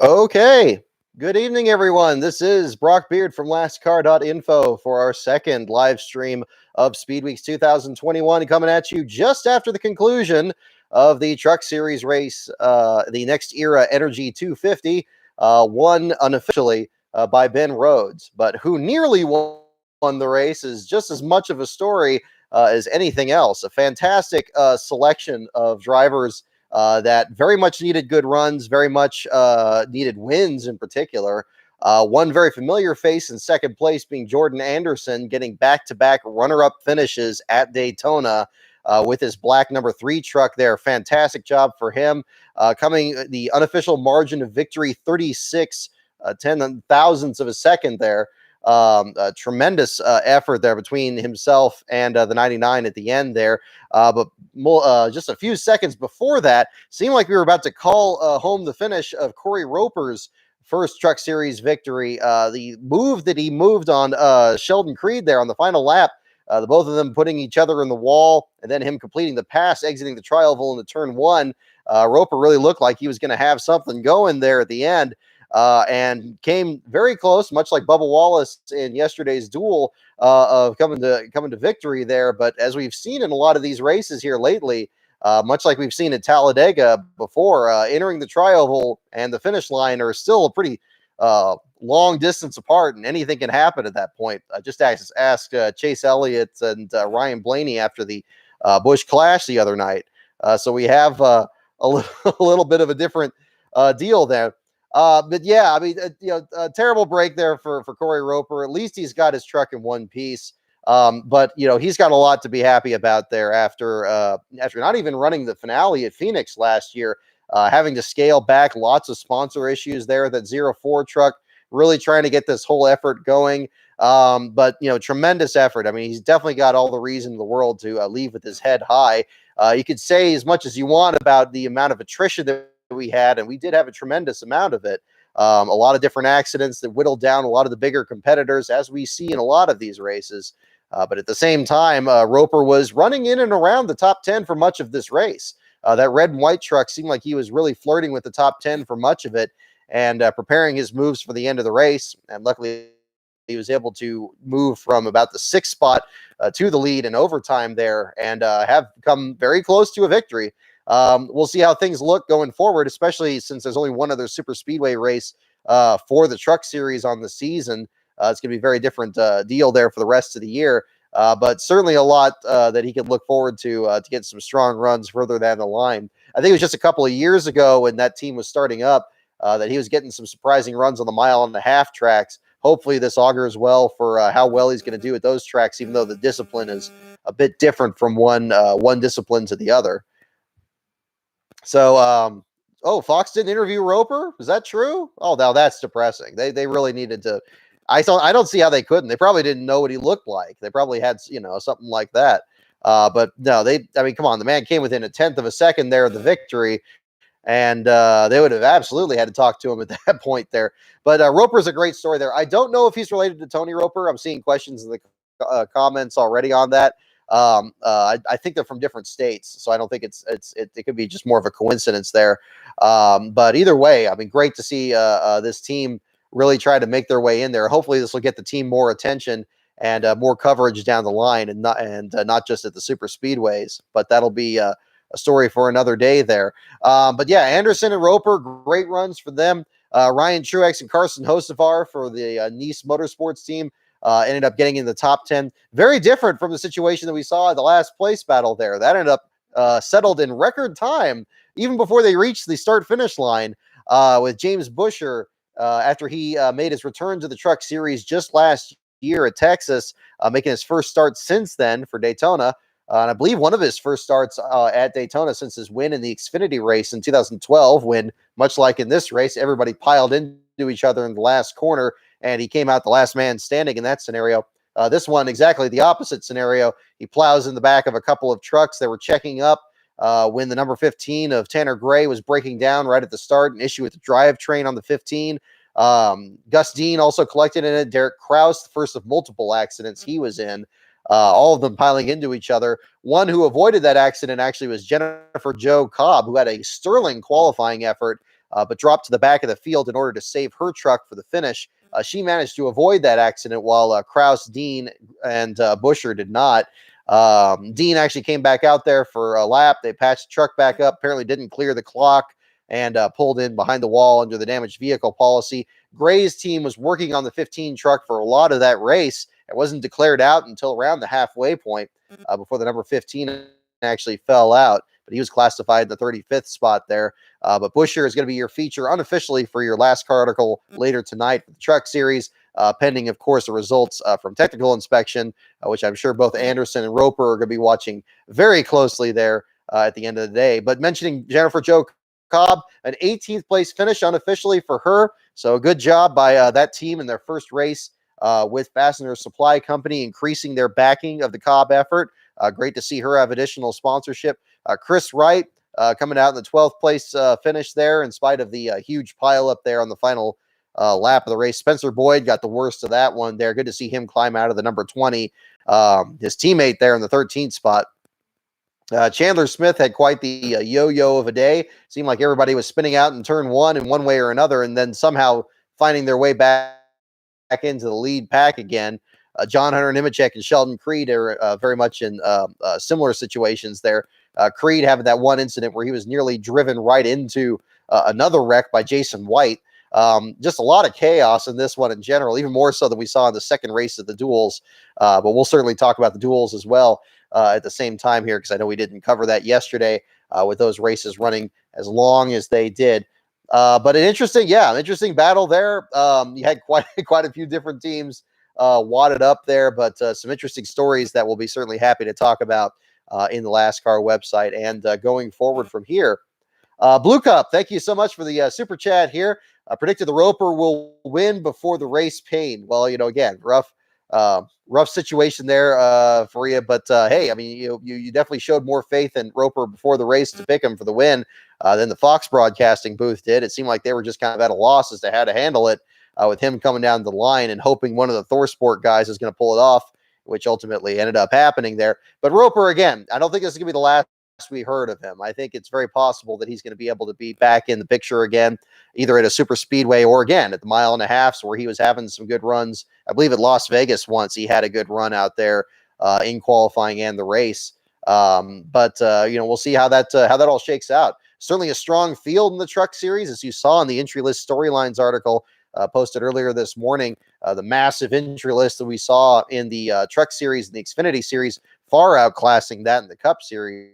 Okay. Good evening, everyone. This is Brock Beard from lastcar.info for our second live stream of Speed Weeks 2021, coming at you just after the conclusion of the Truck Series race, the Next Era Energy 250, won unofficially by Ben Rhodes. But who nearly won the race is just as much of a story as anything else. A fantastic selection of drivers that very much needed good runs, very much needed wins in particular. One very familiar face in second place being Jordan Anderson, getting back-to-back runner-up finishes at Daytona with his black number 3 truck there. Fantastic job for him. Coming the unofficial margin of victory, 36 ten thousandths of a second there. A tremendous effort there between himself and the 99 at the end there. But just a few seconds before that, seemed like we were about to call home the finish of Corey Roper's first Truck Series victory. The move that he moved on Sheldon Creed there on the final lap, the both of them putting each other in the wall, and then him completing the pass, exiting the tri-oval into turn one. Roper really looked like he was going to have something going there at the end. And came very close, much like Bubba Wallace in yesterday's duel, of coming to victory there. But as we've seen in a lot of these races here lately, much like we've seen at Talladega before, entering the tri-oval and the finish line are still a pretty long distance apart, and anything can happen at that point. I just asked Chase Elliott and Ryan Blaney after the Busch Clash the other night. So we have a little bit of a different deal there. But yeah, I mean, a terrible break there for Corey Roper. At least he's got his truck in one piece. But he's got a lot to be happy about there after not even running the finale at Phoenix last year, having to scale back, lots of sponsor issues there. That 04 truck really trying to get this whole effort going. But tremendous effort. I mean, he's definitely got all the reason in the world to leave with his head high. You could say as much as you want about the amount of attrition that we had, and we did have a tremendous amount of it. A lot of different accidents that whittled down a lot of the bigger competitors, as we see in a lot of these races. But at the same time, Roper was running in and around the top 10 for much of this race. That red and white truck seemed like he was really flirting with the top 10 for much of it, and preparing his moves for the end of the race. And luckily, he was able to move from about the 6th spot to the lead in overtime there, and have come very close to a victory. We'll see how things look going forward, especially since there's only one other super speedway race for the Truck Series on the season. It's going to be a very different deal there for the rest of the year, but certainly a lot that he can look forward to get some strong runs further down the line. I think it was just a couple of years ago when that team was starting up that he was getting some surprising runs on the 1.5 mile tracks. Hopefully this augurs well for how well he's going to do at those tracks, even though the discipline is a bit different from one discipline to the other. So, Fox didn't interview Roper. Is that true? Oh, now that's depressing. They really needed to. I don't see how they couldn't. They probably didn't know what he looked like. They probably had, something like that. But no, come on. The man came within 1/10 of a second there of the victory, and they would have absolutely had to talk to him at that point there. But Roper's a great story there. I don't know if he's related to Tony Roper. I'm seeing questions in the comments already on that. I think they're from different states, so I don't think it could be just more of a coincidence there. But either way, I mean, great to see this team really try to make their way in there. Hopefully, this will get the team more attention and more coverage down the line, and not just at the super speedways. But that'll be a story for another day there. But yeah, Anderson and Roper, great runs for them. Ryan Truex and Carson Hocevar for the Nice Motorsports team. Ended up getting in the top 10. Very different from the situation that we saw at the last place battle there. That ended up settled in record time, even before they reached the start-finish line, with James Buescher after he made his return to the Truck Series just last year at Texas, making his first start since then for Daytona. And I believe one of his first starts at Daytona since his win in the Xfinity race in 2012, when, much like in this race, everybody piled into each other in the last corner, and he came out the last man standing in that scenario. This one, exactly the opposite scenario. He plows in the back of a couple of trucks that were checking up when the number 15 of Tanner Gray was breaking down right at the start, an issue with the drivetrain on the 15. Gus Dean also collected in it. Derek Kraus, the first of multiple accidents he was in. All of them piling into each other. One who avoided that accident actually was Jennifer Jo Cobb, who had a sterling qualifying effort but dropped to the back of the field in order to save her truck for the finish. She managed to avoid that accident while Kraus, Dean, and Buscher did not. Dean actually came back out there for a lap. They patched the truck back up, apparently didn't clear the clock, and pulled in behind the wall under the damaged vehicle policy. Gray's team was working on the 15 truck for a lot of that race. It wasn't declared out until around the halfway point before the number 15 actually fell out, but he was classified in the 35th spot there. But Buscher is going to be your feature unofficially for your last car article later tonight for the truck series, pending, of course, the results from technical inspection, which I'm sure both Anderson and Roper are going to be watching very closely there at the end of the day. But mentioning Jennifer Jo Cobb, an 18th place finish unofficially for her. So good job by that team in their first race with Fastener Supply Company, increasing their backing of the Cobb effort. Great to see her have additional sponsorship. Chris Wright coming out in the 12th place finish there in spite of the huge pile up there on the final lap of the race. Spencer Boyd got the worst of that one there. Good to see him climb out of the number 20. His teammate there in the 13th spot. Chandler Smith had quite the yo-yo of a day. Seemed like everybody was spinning out in turn one in one way or another, and then somehow finding their way back into the lead pack again. John Hunter Nemechek and Sheldon Creed are very much in similar situations there. Creed having that one incident where he was nearly driven right into another wreck by Jason White. Just a lot of chaos in this one in general, even more so than we saw in the second race of the duels. But we'll certainly talk about the duels as well at the same time here, because I know we didn't cover that yesterday with those races running as long as they did. But an interesting battle there. You had quite a few different teams wadded up there, but some interesting stories that we'll be certainly happy to talk about in the NASCAR website and going forward from here. Blue Cup, thank you so much for the super chat here. Predicted the Roper will win before the race pain. Well, again, rough situation there for you, but hey, I mean, you definitely showed more faith in Roper before the race to pick him for the win than the Fox broadcasting booth did. It seemed like they were just kind of at a loss as to how to handle it with him coming down the line and hoping one of the ThorSport guys is going to pull it off, which ultimately ended up happening there. But Roper, again, I don't think this is going to be the last we heard of him. I think it's very possible that he's going to be able to be back in the picture again, either at a super speedway or again at the 1.5 miles where he was having some good runs. I believe at Las Vegas once he had a good run out there in qualifying and the race. But we'll see how that all shakes out. Certainly a strong field in the truck series, as you saw in the entry list storylines article posted earlier this morning. The massive entry list that we saw in the truck series and the Xfinity series far outclassing that in the Cup series.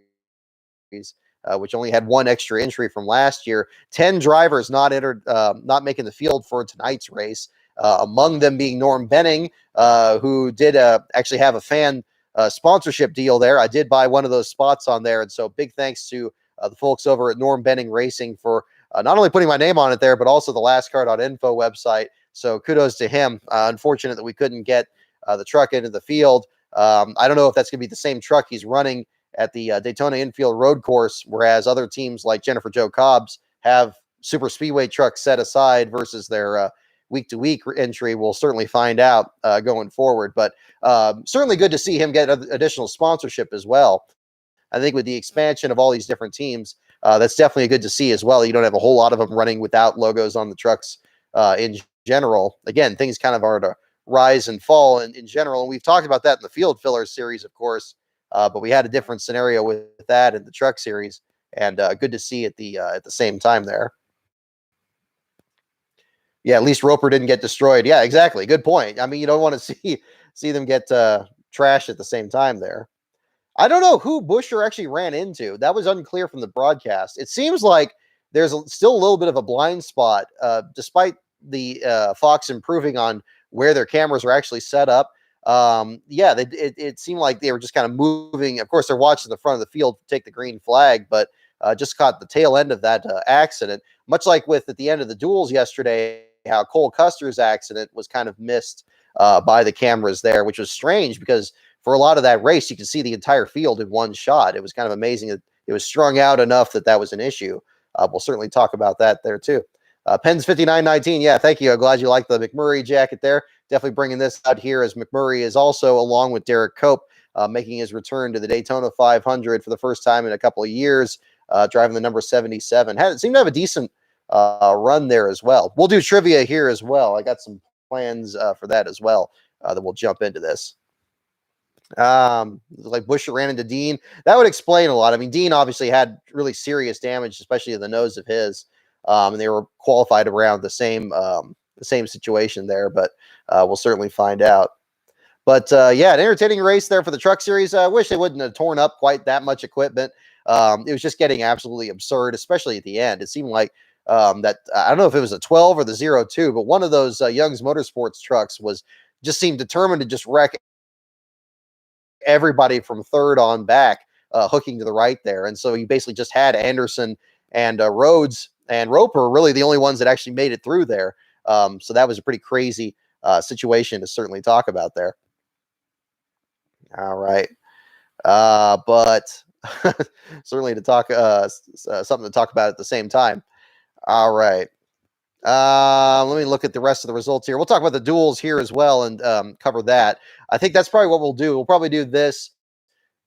Which only had one extra entry from last year. 10 drivers not entered, not making the field for tonight's race. Among them being Norm Benning, who did actually have a fan sponsorship deal there. I did buy one of those spots on there, and so big thanks to the folks over at Norm Benning Racing for not only putting my name on it there, but also the lastcar.info website. So kudos to him. Unfortunate that we couldn't get the truck into the field. I don't know if that's going to be the same truck he's running at the Daytona infield road course, whereas other teams like Jennifer Jo Cobb's have super speedway trucks set aside versus their week-to-week entry. We'll certainly find out going forward, but certainly good to see him get additional sponsorship as well. I think with the expansion of all these different teams, that's definitely good to see as well. You don't have a whole lot of them running without logos on the trucks in general. Again, things kind of are to rise and fall in general, and we've talked about that in the Field Fillers series, of course. But we had a different scenario with that in the truck series, and good to see at the same time there. Yeah, at least Roper didn't get destroyed. Yeah, exactly. Good point. I mean, you don't want to see them get trashed at the same time there. I don't know who Buscher actually ran into. That was unclear from the broadcast. It seems like there's still a little bit of a blind spot, despite the Fox improving on where their cameras are actually set up. It seemed like they were just kind of moving. Of course, they're watching the front of the field to take the green flag, but just caught the tail end of that accident. Much like with at the end of the duels yesterday, how Cole Custer's accident was kind of missed by the cameras there, which was strange because for a lot of that race, you could see the entire field in one shot. It was kind of amazing that it was strung out enough that was an issue. We'll certainly talk about that there too. Pens 5919. Yeah, thank you. I'm glad you like the McMurray jacket there. Definitely bringing this out here as McMurray is also, along with Derrick Cope, making his return to the Daytona 500 for the first time in a couple of years, driving the number 77. Seemed to have a decent run there as well. We'll do trivia here as well. I got some plans for that as well. That we'll jump into this. Like Buescher ran into Dean. That would explain a lot. I mean, Dean obviously had really serious damage, especially in the nose of his. And they were qualified around the same situation there, but we'll certainly find out. But yeah, an entertaining race there for the Truck Series. I wish they wouldn't have torn up quite that much equipment. It was just getting absolutely absurd, especially at the end. It seemed like that I don't know if it was a 12 or the 02, but one of those Young's Motorsports trucks just seemed determined to just wreck everybody from third on back, hooking to the right there. And so you basically just had Anderson and Rhodes and Roper really the only ones that actually made it through there. So that was a pretty crazy situation to certainly talk about there. All right. But certainly to talk something to talk about at the same time. All right. Let me look at the rest of the results here. We'll talk about the duels here as well and cover that. I think that's probably what we'll do. We'll probably do this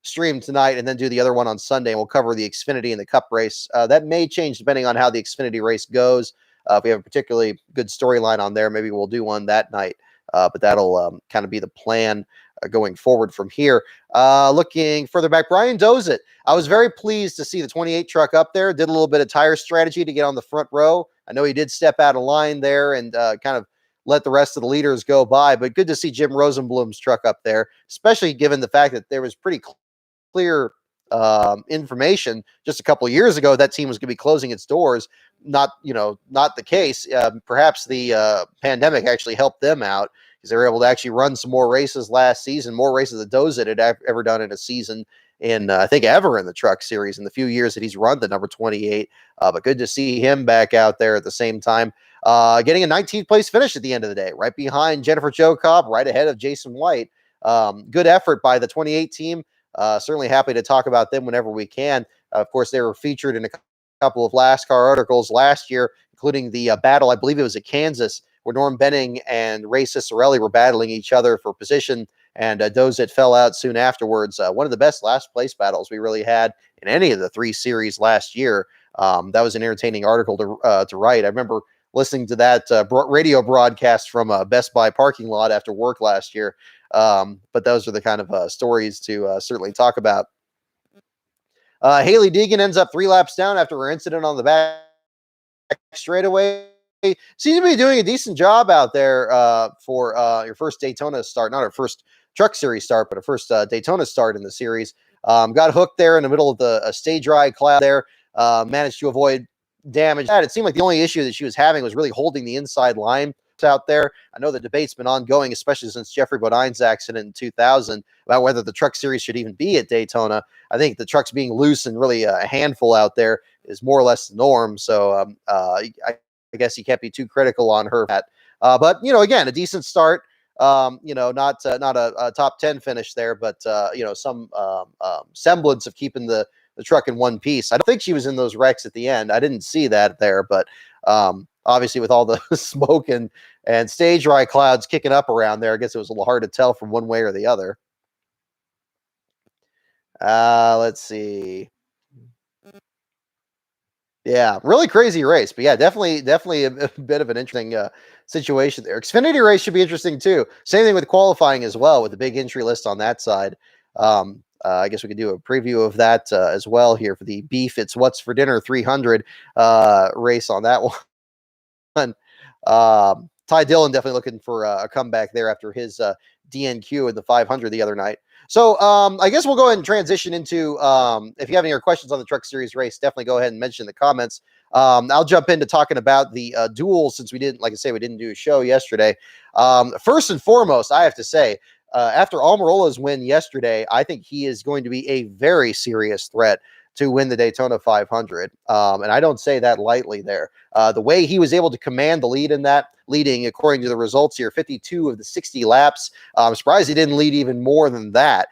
stream tonight and then do the other one on Sunday. And we'll cover the Xfinity and the Cup race. That may change depending on how the Xfinity race goes. If we have a particularly good storyline on there, maybe we'll do one that night. But that'll kind of be the plan going forward from here. Looking further back, Brian Dozit. I was very pleased to see the 28 truck up there. Did a little bit of tire strategy to get on the front row. I know he did step out of line there and kind of let the rest of the leaders go by, but good to see Jim Rosenblum's truck up there, especially given the fact that there was pretty clear information just a couple of years ago that team was going to be closing its doors. Not the case. Perhaps the pandemic actually helped them out because they were able to actually run some more races last season, more races that Dozit had ever done in a season I think ever in the Truck Series in the few years that he's run the number 28. But good to see him back out there at the same time, getting a 19th place finish at the end of the day, right behind Jennifer Jo Cobb, right ahead of Jason White. Good effort by the 28 team. Certainly happy to talk about them whenever we can. Of course, they were featured in a couple of NASCAR articles last year, including the battle, I believe it was at Kansas, where Norm Benning and Ray Cicerelli were battling each other for position, and Dozit fell out soon afterwards. One of the best last place battles we really had in any of the three series last year. That was an entertaining article to write. I remember listening to that radio broadcast from a Best Buy parking lot after work last year. But those are the kind of stories to certainly talk about. Haley Deegan ends up 3 laps down after her incident on the back straightaway. Seems to be doing a decent job out there for your first Daytona start, not her first Truck Series start, but her first Daytona start in the series. Got hooked there in the middle of the stage ride cloud there, managed to avoid damage. It seemed like the only issue that she was having was really holding the inside line out there. I know the debate's been ongoing, especially since Jeffrey Bodine's accident in 2000, about whether the Truck Series should even be at Daytona. I think the trucks being loose and really a handful out there is more or less the norm. So I guess you can't be too critical on her. But again, a decent start. Not a top 10 finish there, but some semblance of keeping the truck in one piece. I don't think she was in those wrecks at the end. I didn't see that there, but obviously with all the smoke and stage ride clouds kicking up around there, I guess it was a little hard to tell from one way or the other. Let's see. Yeah, really crazy race, but yeah, definitely a bit of an interesting situation there. Xfinity race should be interesting too. Same thing with qualifying as well, with the big entry list on that side. I guess we could do a preview of that as well here for the Beef It's What's for Dinner 300 race on that one. Ty Dillon definitely looking for a comeback there after his DNQ in the 500 the other night. So I guess we'll go ahead and transition into, if you have any other questions on the Truck Series race, definitely go ahead and mention in the comments. I'll jump into talking about the duel since we didn't do a show yesterday. First and foremost, I have to say, after Almirola's win yesterday, I think he is going to be a very serious threat to win the Daytona 500. And I don't say that lightly there. The way he was able to command the lead in that, leading, according to the results here, 52 of the 60 laps. I'm surprised he didn't lead even more than that.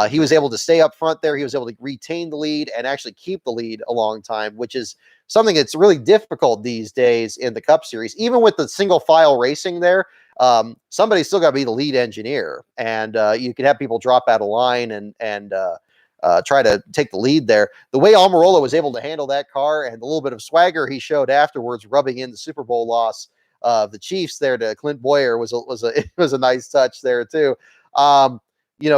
He was able to stay up front there. He was able to retain the lead and actually keep the lead a long time, which is something that's really difficult these days in the Cup Series. Even with the single file racing there, somebody's still got to be the lead engineer. And you can have people drop out of line and try to take the lead there. The way Almirola was able to handle that car and the little bit of swagger he showed afterwards, rubbing in the Super Bowl loss of the Chiefs there to Clint Boyer was it was a nice touch there too.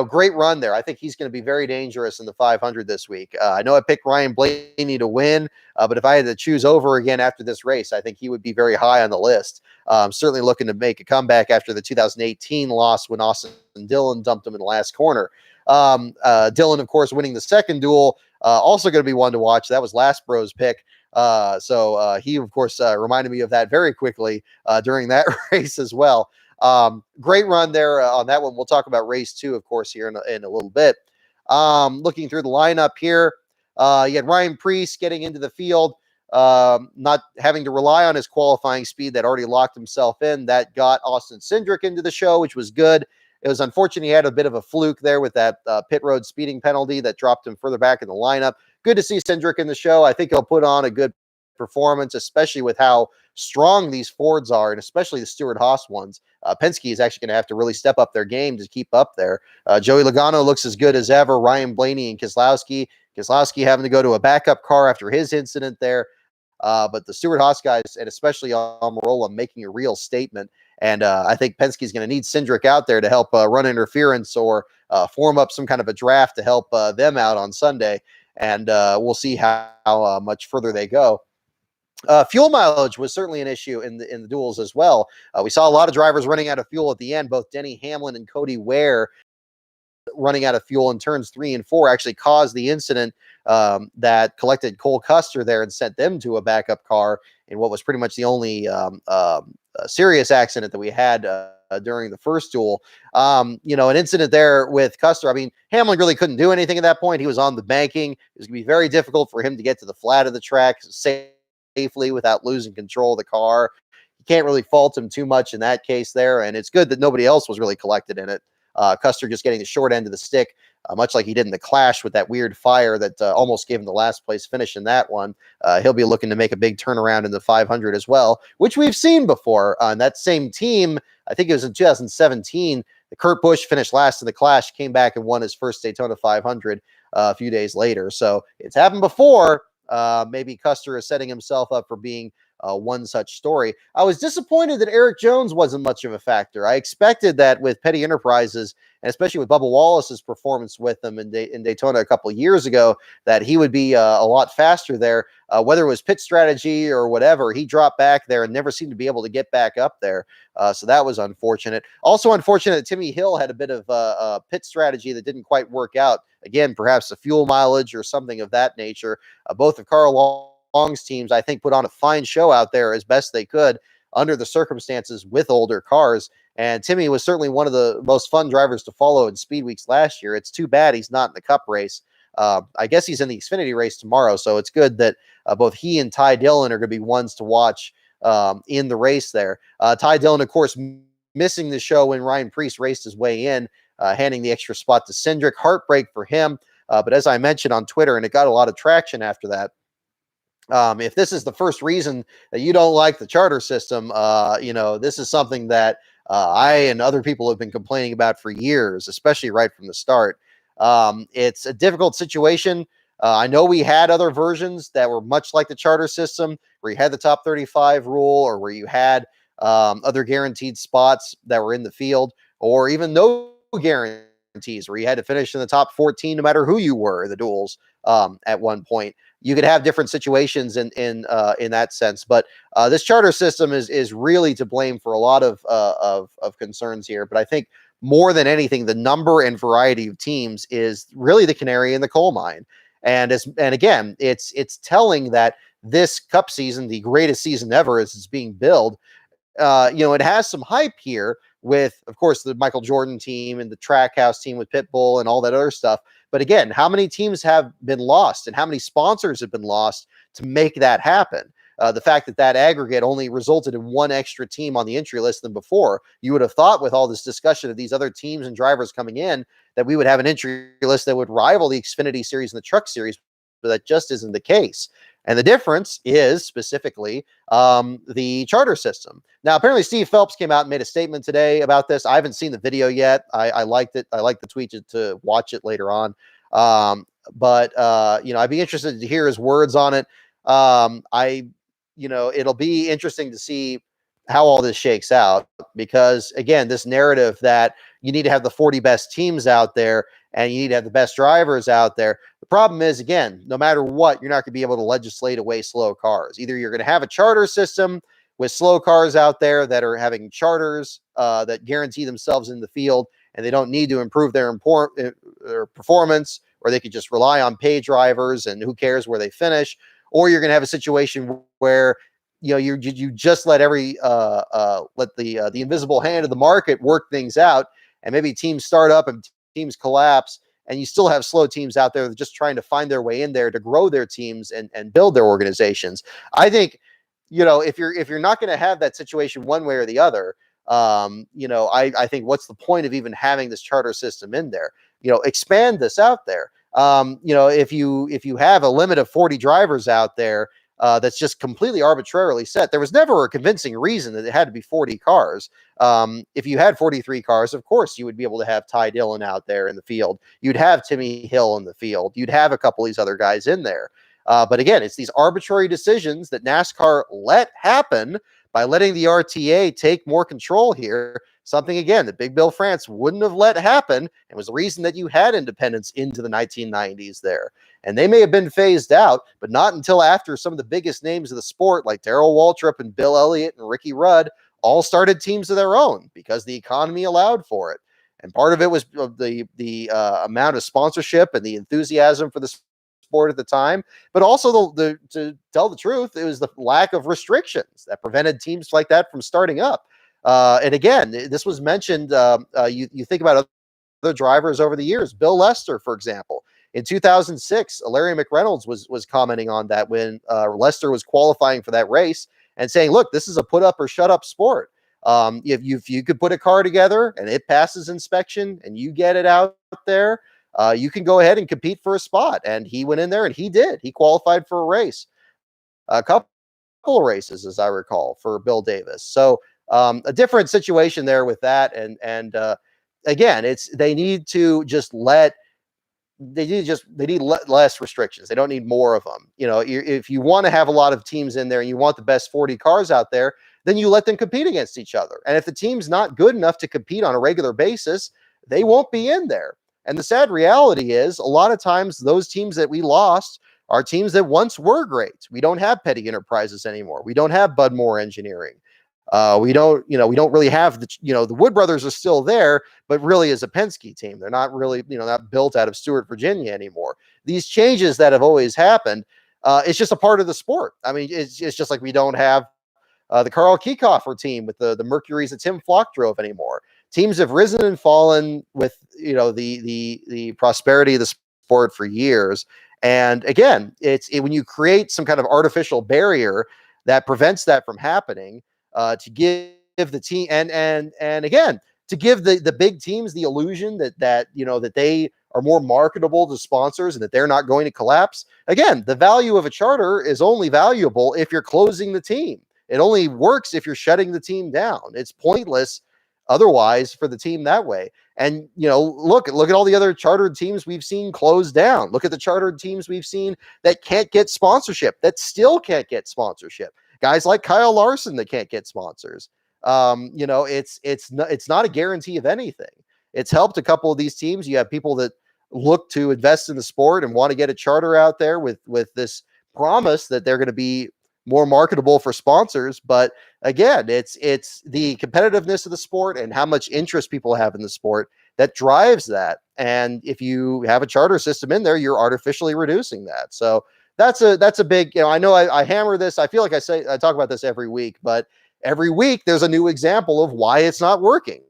Great run there. I think he's going to be very dangerous in the 500 this week. I know I picked Ryan Blaney to win, but if I had to choose over again after this race, I think he would be very high on the list. Certainly looking to make a comeback after the 2018 loss when Austin Dillon dumped him in the last corner. Dillon, of course, winning the second duel, also going to be one to watch. That was Last Bro's pick. So he, of course, reminded me of that very quickly during that race as well. Great run there on that one. We'll talk about race 2, of course, here in a little bit. Looking through the lineup here, you had Ryan Preece getting into the field, not having to rely on his qualifying speed that already locked himself in. That got Austin Cindric into the show, which was good. It was unfortunate he had a bit of a fluke there with that pit road speeding penalty that dropped him further back in the lineup. Good to see Cindric in the show. I think he'll put on a good performance, especially with how strong these Fords are, and especially the Stewart-Haas ones. Penske is actually going to have to really step up their game to keep up there. Joey Logano looks as good as ever. Ryan Blaney and Keselowski having to go to a backup car after his incident there. But the Stewart-Haas guys, and especially Almirola, making a real statement. And I think Penske is going to need Cindric out there to help run interference or form up some kind of a draft to help them out on Sunday. And we'll see how much further they go. Fuel mileage was certainly an issue in the duels as well. We saw a lot of drivers running out of fuel at the end. Both Denny Hamlin and Cody Ware running out of fuel in turns 3 and 4 actually caused the incident that collected Cole Custer there and sent them to a backup car in what was pretty much the only serious accident that we had during the first duel. An incident there with Custer. I mean, Hamlin really couldn't do anything at that point. He was on the banking. It was going to be very difficult for him to get to the flat of the track safely without losing control of the car. You can't really fault him too much in that case there, and it's good that nobody else was really collected in it. Custer just getting the short end of the stick, much like he did in the Clash with that weird fire that almost gave him the last place finish in that one. He'll be looking to make a big turnaround in the 500 as well, which we've seen before on that same team. I think it was in 2017. Kurt Busch finished last in the Clash, came back and won his first Daytona 500 a few days later. So it's happened before. Maybe Custer is setting himself up for being one such story. I was disappointed that Eric Jones wasn't much of a factor. I expected that with Petty Enterprises, and especially with Bubba Wallace's performance with them in Daytona a couple of years ago, that he would be a lot faster there. Whether it was pit strategy or whatever, he dropped back there and never seemed to be able to get back up there. So that was unfortunate. Also unfortunate that Timmy Hill had a bit of a pit strategy that didn't quite work out. Again, perhaps a fuel mileage or something of that nature. Both of Carl Long's teams, I think, put on a fine show out there as best they could under the circumstances with older cars. And Timmy was certainly one of the most fun drivers to follow in Speed Weeks last year. It's too bad he's not in the Cup race. I guess he's in the Xfinity race tomorrow, so it's good that both he and Ty Dillon are going to be ones to watch in the race there. Ty Dillon, of course, missing the show when Ryan Preece raced his way in, handing the extra spot to Cindric. Heartbreak for him. But as I mentioned on Twitter, and it got a lot of traction after that, if this is the first reason that you don't like the charter system, this is something that I and other people have been complaining about for years, especially right from the start. It's a difficult situation. I know we had other versions that were much like the charter system, where you had the top 35 rule, or where you had other guaranteed spots that were in the field, or even no guarantees, where you had to finish in the top 14 no matter who you were in the duels at one point. You could have different situations in that sense, but this charter system is really to blame for a lot of concerns here. But I think more than anything, the number and variety of teams is really the canary in the coal mine. And again, it's telling that this Cup season, the greatest season ever as it's being billed, it has some hype here with, of course, the Michael Jordan team and the Trackhouse team with Pitbull and all that other stuff. But again, how many teams have been lost and how many sponsors have been lost to make that happen? The fact that aggregate only resulted in one extra team on the entry list than before. You would have thought with all this discussion of these other teams and drivers coming in that we would have an entry list that would rival the Xfinity Series and the Truck Series, but that just isn't the case. And the difference is specifically the charter system. Now, apparently Steve Phelps came out and made a statement today about this. I haven't seen the video yet. I liked it. I like the tweet to watch it later on. but I'd be interested to hear his words on it. It'll be interesting to see how all this shakes out, because again, this narrative that you need to have the 40 best teams out there and you need to have the best drivers out there. The problem is, again, no matter what, you're not going to be able to legislate away slow cars. Either you're going to have a charter system with slow cars out there that are having charters that guarantee themselves in the field, and they don't need to improve their performance, or they could just rely on pay drivers and who cares where they finish. Or you're going to have a situation where you just let the invisible hand of the market work things out, and maybe teams start up and teams collapse, and you still have slow teams out there that are just trying to find their way in there to grow their teams and build their organizations. I think, if you're not going to have that situation one way or the other, I think what's the point of even having this charter system in there? Expand this out there. If you have a limit of 40 drivers out there, that's just completely arbitrarily set. There was never a convincing reason that it had to be 40 cars. If you had 43 cars, of course, you would be able to have Ty Dillon out there in the field. You'd have Timmy Hill in the field. You'd have a couple of these other guys in there. But again, it's these arbitrary decisions that NASCAR let happen by letting the RTA take more control here. Something, again, that Big Bill France wouldn't have let happen, and was the reason that you had independence into the 1990s there. And they may have been phased out, but not until after some of the biggest names of the sport, like Darrell Waltrip and Bill Elliott and Ricky Rudd, all started teams of their own because the economy allowed for it. And part of it was the amount of sponsorship and the enthusiasm for the sport at the time, but also to tell the truth, it was the lack of restrictions that prevented teams like that from starting up. And again, this was mentioned. You think about other drivers over the years. Bill Lester, for example, in 2006, Larry McReynolds was commenting on that when Lester was qualifying for that race and saying, "Look, this is a put up or shut up sport. If you could put a car together and it passes inspection and you get it out there, you can go ahead and compete for a spot." And he went in there and he did. He qualified for a race, a couple of races, as I recall, for Bill Davis. So a different situation there with that. And again, they need less restrictions. They don't need more of them. If you want to have a lot of teams in there and you want the best 40 cars out there, then you let them compete against each other. And if the team's not good enough to compete on a regular basis, they won't be in there. And the sad reality is, a lot of times those teams that we lost are teams that once were great. We don't have Petty Enterprises anymore. We don't have Bud Moore Engineering. We don't really have the Wood brothers are still there, but really as a Penske team, they're not really, not built out of Stewart, Virginia anymore. These changes that have always happened, it's just a part of the sport. I mean, it's just like we don't have the Carl Kiekhofer team with the Mercuries that Tim Flock drove anymore. Teams have risen and fallen with, the prosperity of the sport for years. And again, when you create some kind of artificial barrier that prevents that from happening, to give the team and again, to give the big teams the illusion that they are more marketable to sponsors and that they're not going to collapse. Again, the value of a charter is only valuable if you're closing the team. It only works if you're shutting the team down. It's pointless otherwise for the team that way. And look at all the other chartered teams we've seen close down. Look at the chartered teams we've seen that can't get sponsorship, that still can't get sponsorship. Guys like Kyle Larson that can't get sponsors. It's not a guarantee of anything. It's helped a couple of these teams. You have people that look to invest in the sport and want to get a charter out there with this promise that they're going to be more marketable for sponsors. But again, it's the competitiveness of the sport and how much interest people have in the sport that drives that. And if you have a charter system in there, you're artificially reducing that. So that's a big, I know I hammer this. I feel like I talk about this every week, but every week there's a new example of why it's not working.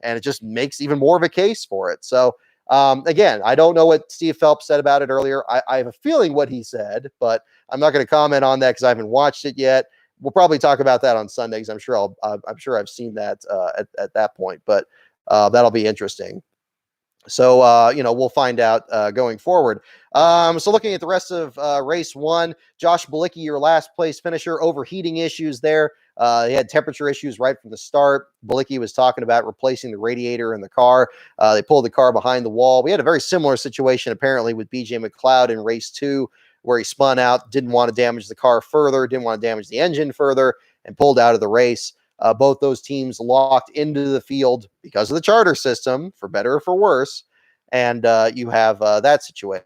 And it just makes even more of a case for it. So again, I don't know what Steve Phelps said about it earlier. I have a feeling what he said, but I'm not going to comment on that because I haven't watched it yet. We'll probably talk about that on Sunday because I'm sure I've seen that at that point, but that'll be interesting. So, we'll find out going forward. So looking at the rest of race one, Josh Bilicki, your last place finisher, overheating issues there. He had temperature issues right from the start. Bilicki was talking about replacing the radiator in the car. They pulled the car behind the wall. We had a very similar situation apparently with BJ McLeod in race 2, where he spun out, didn't want to damage the car further, didn't want to damage the engine further, and pulled out of the race. Both those teams locked into the field because of the charter system, for better or for worse. And you have that situation.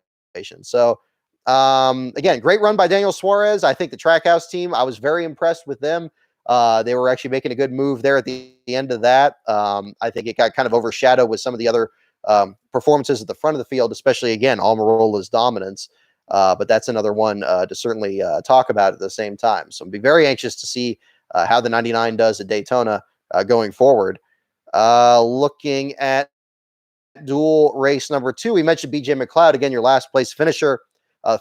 So, again, great run by Daniel Suarez. I think the Trackhouse team, I was very impressed with them. They were actually making a good move there at the end of that. I think it got kind of overshadowed with some of the other performances at the front of the field, especially, again, Almirola's dominance. But that's another one to certainly talk about at the same time. So I'll be very anxious to see how the 99 does at Daytona going forward. Looking at Duel race number 2, we mentioned BJ McLeod, again, your last place finisher.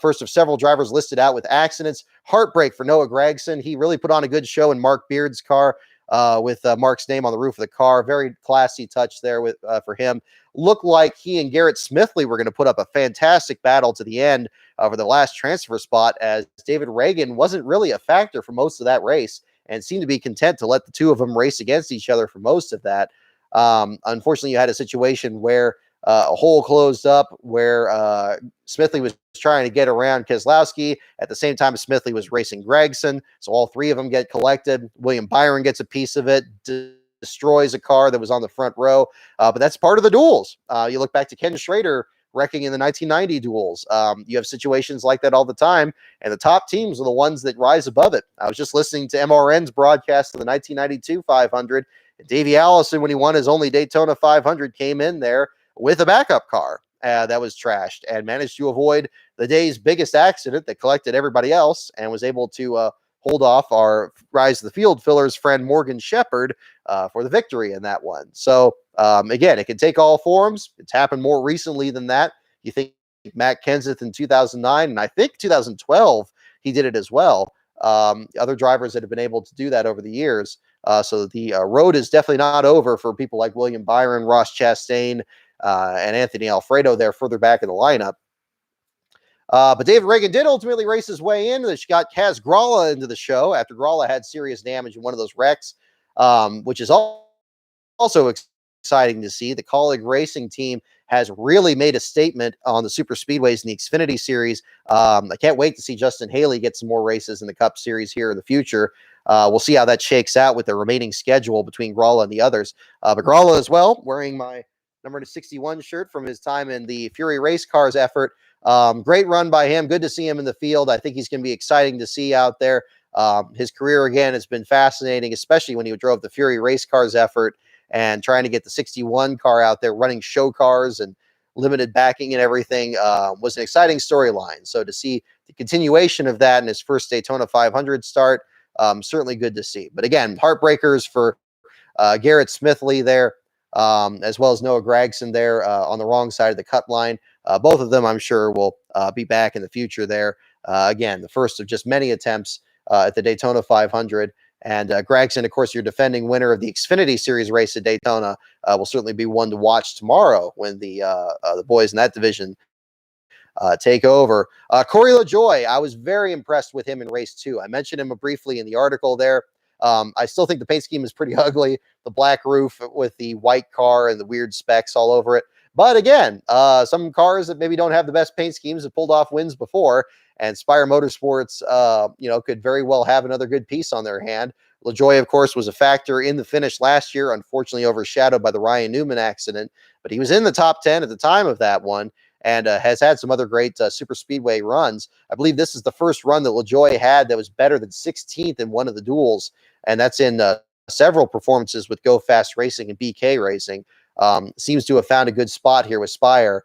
First of several drivers listed out with accidents. Heartbreak for Noah Gragson. He really put on a good show in Mark Beard's car with Mark's name on the roof of the car. Very classy touch there with for him. Looked like he and Garrett Smithley were going to put up a fantastic battle to the end for the last transfer spot, as David Reagan wasn't really a factor for most of that race and seemed to be content to let the two of them race against each other for most of that. Unfortunately, you had a situation where a hole closed up where Smithley was trying to get around Keselowski at the same time as Smithley was racing Gragson. So all three of them get collected. William Byron gets a piece of it, destroys a car that was on the front row. But that's part of the duels. You look back to Ken Schrader wrecking in the 1990 duels. You have situations like that all the time, and the top teams are the ones that rise above it. I was just listening to MRN's broadcast of the 1992 500. Davey Allison, when he won his only Daytona 500, came in there with a backup car that was trashed and managed to avoid the day's biggest accident that collected everybody else, and was able to hold off our Rise of the Field fillers friend Morgan Shepherd for the victory in that one. So again, it can take all forms. It's happened more recently than that. You think Matt Kenseth in 2009, and I think 2012 he did it as well. Other drivers that have been able to do that over the years. So the road is definitely not over for people like William Byron, Ross Chastain, and Anthony Alfredo there further back in the lineup. But David Reagan did ultimately race his way in. She got Kaz Gralla into the show after Gralla had serious damage in one of those wrecks, which is also exciting to see. The Colleague Racing team has really made a statement on the super speedways in the Xfinity Series. I can't wait to see Justin Haley get some more races in the Cup Series here in the future. We'll see how that shakes out with the remaining schedule between Gralla and the others. But Gralla as well, wearing my number 61 shirt from his time in the Fury Race Cars effort. Great run by him. Good to see him in the field. I think he's going to be exciting to see out there. His career, again, has been fascinating, especially when he drove the Fury Race Cars effort and trying to get the 61 car out there running show cars and limited backing and everything was an exciting storyline. So to see the continuation of that in his first Daytona 500 start, certainly good to see. But again, heartbreakers for Garrett Smithley there, as well as Noah Gragson there on the wrong side of the cut line. Both of them, I'm sure, will be back in the future there. Again, the first of just many attempts at the Daytona 500. And Gragson, of course, your defending winner of the Xfinity Series race at Daytona, will certainly be one to watch tomorrow when the boys in that division take over. Corey LaJoie, I was very impressed with him in race 2. I mentioned him briefly in the article there. I still think the paint scheme is pretty ugly. The black roof with the white car and the weird specs all over it. But again, some cars that maybe don't have the best paint schemes have pulled off wins before, and Spire Motorsports, could very well have another good piece on their hand. LaJoie, of course, was a factor in the finish last year, unfortunately overshadowed by the Ryan Newman accident, but he was in the top 10 at the time of that one, and has had some other great super speedway runs. I believe this is the first run that LaJoie had that was better than 16th in one of the duels, and that's in several performances with Go Fast Racing and BK Racing. Seems to have found a good spot here with Spire.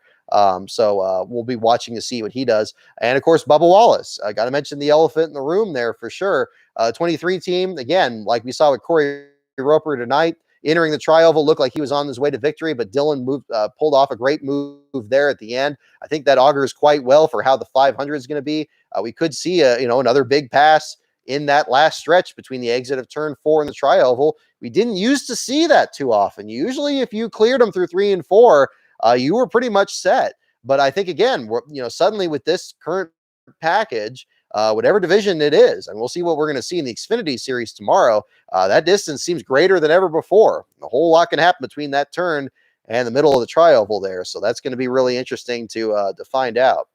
So we'll be watching to see what he does. And of course, Bubba Wallace. I got to mention the elephant in the room there for sure. 23 team, again, like we saw with Corey Roper tonight, entering the tri-oval, looked like he was on his way to victory, but Dylan pulled off a great move there at the end. I think that augurs quite well for how the 500 is going to be. We could see another big pass in that last stretch between the exit of turn 4 and the tri-oval. We didn't used to see that too often. Usually if you cleared them through 3 and 4, you were pretty much set. But I think, again, suddenly with this current package, whatever division it is. And we'll see what we're going to see in the Xfinity Series tomorrow. That distance seems greater than ever before. A whole lot can happen between that turn and the middle of the trioval there. So that's going to be really interesting to find out.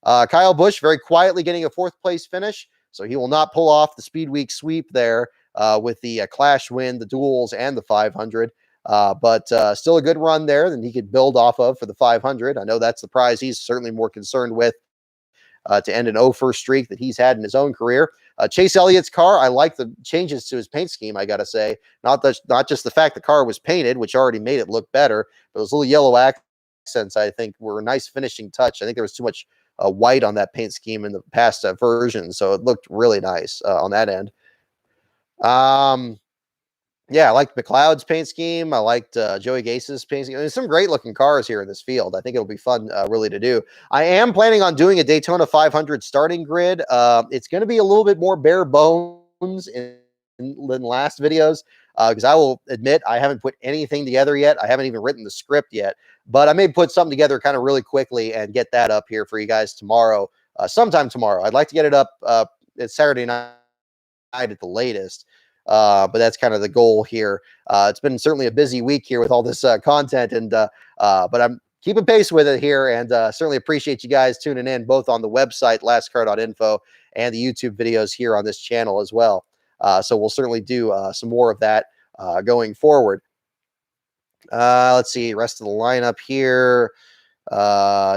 Kyle Busch very quietly getting a fourth place finish. So he will not pull off the Speed Week sweep there with the Clash win, the duels, and the 500. But still a good run there that he could build off of for the 500. I know that's the prize he's certainly more concerned with to end an 0-1 streak that he's had in his own career. Chase Elliott's car, I like the changes to his paint scheme, I got to say. Not just the fact the car was painted, which already made it look better, but those little yellow accents, I think, were a nice finishing touch. I think there was too much white on that paint scheme in the past version, so it looked really nice on that end. Yeah, I liked McLeod's paint scheme. I liked Joey Gase's paint scheme. There's some great looking cars here in this field. I think it'll be fun, really, to do. I am planning on doing a Daytona 500 starting grid. It's going to be a little bit more bare bones than last videos because I will admit I haven't put anything together yet. I haven't even written the script yet, but I may put something together kind of really quickly and get that up here for you guys tomorrow, sometime tomorrow. I'd like to get it up it's Saturday night at the latest. But that's kind of the goal here. It's been certainly a busy week here with all this content, and but I'm keeping pace with it here, and certainly appreciate you guys tuning in both on the website lastcar.info and the YouTube videos here on this channel as well. So we'll certainly do some more of that going forward. Let's see, rest of the lineup here.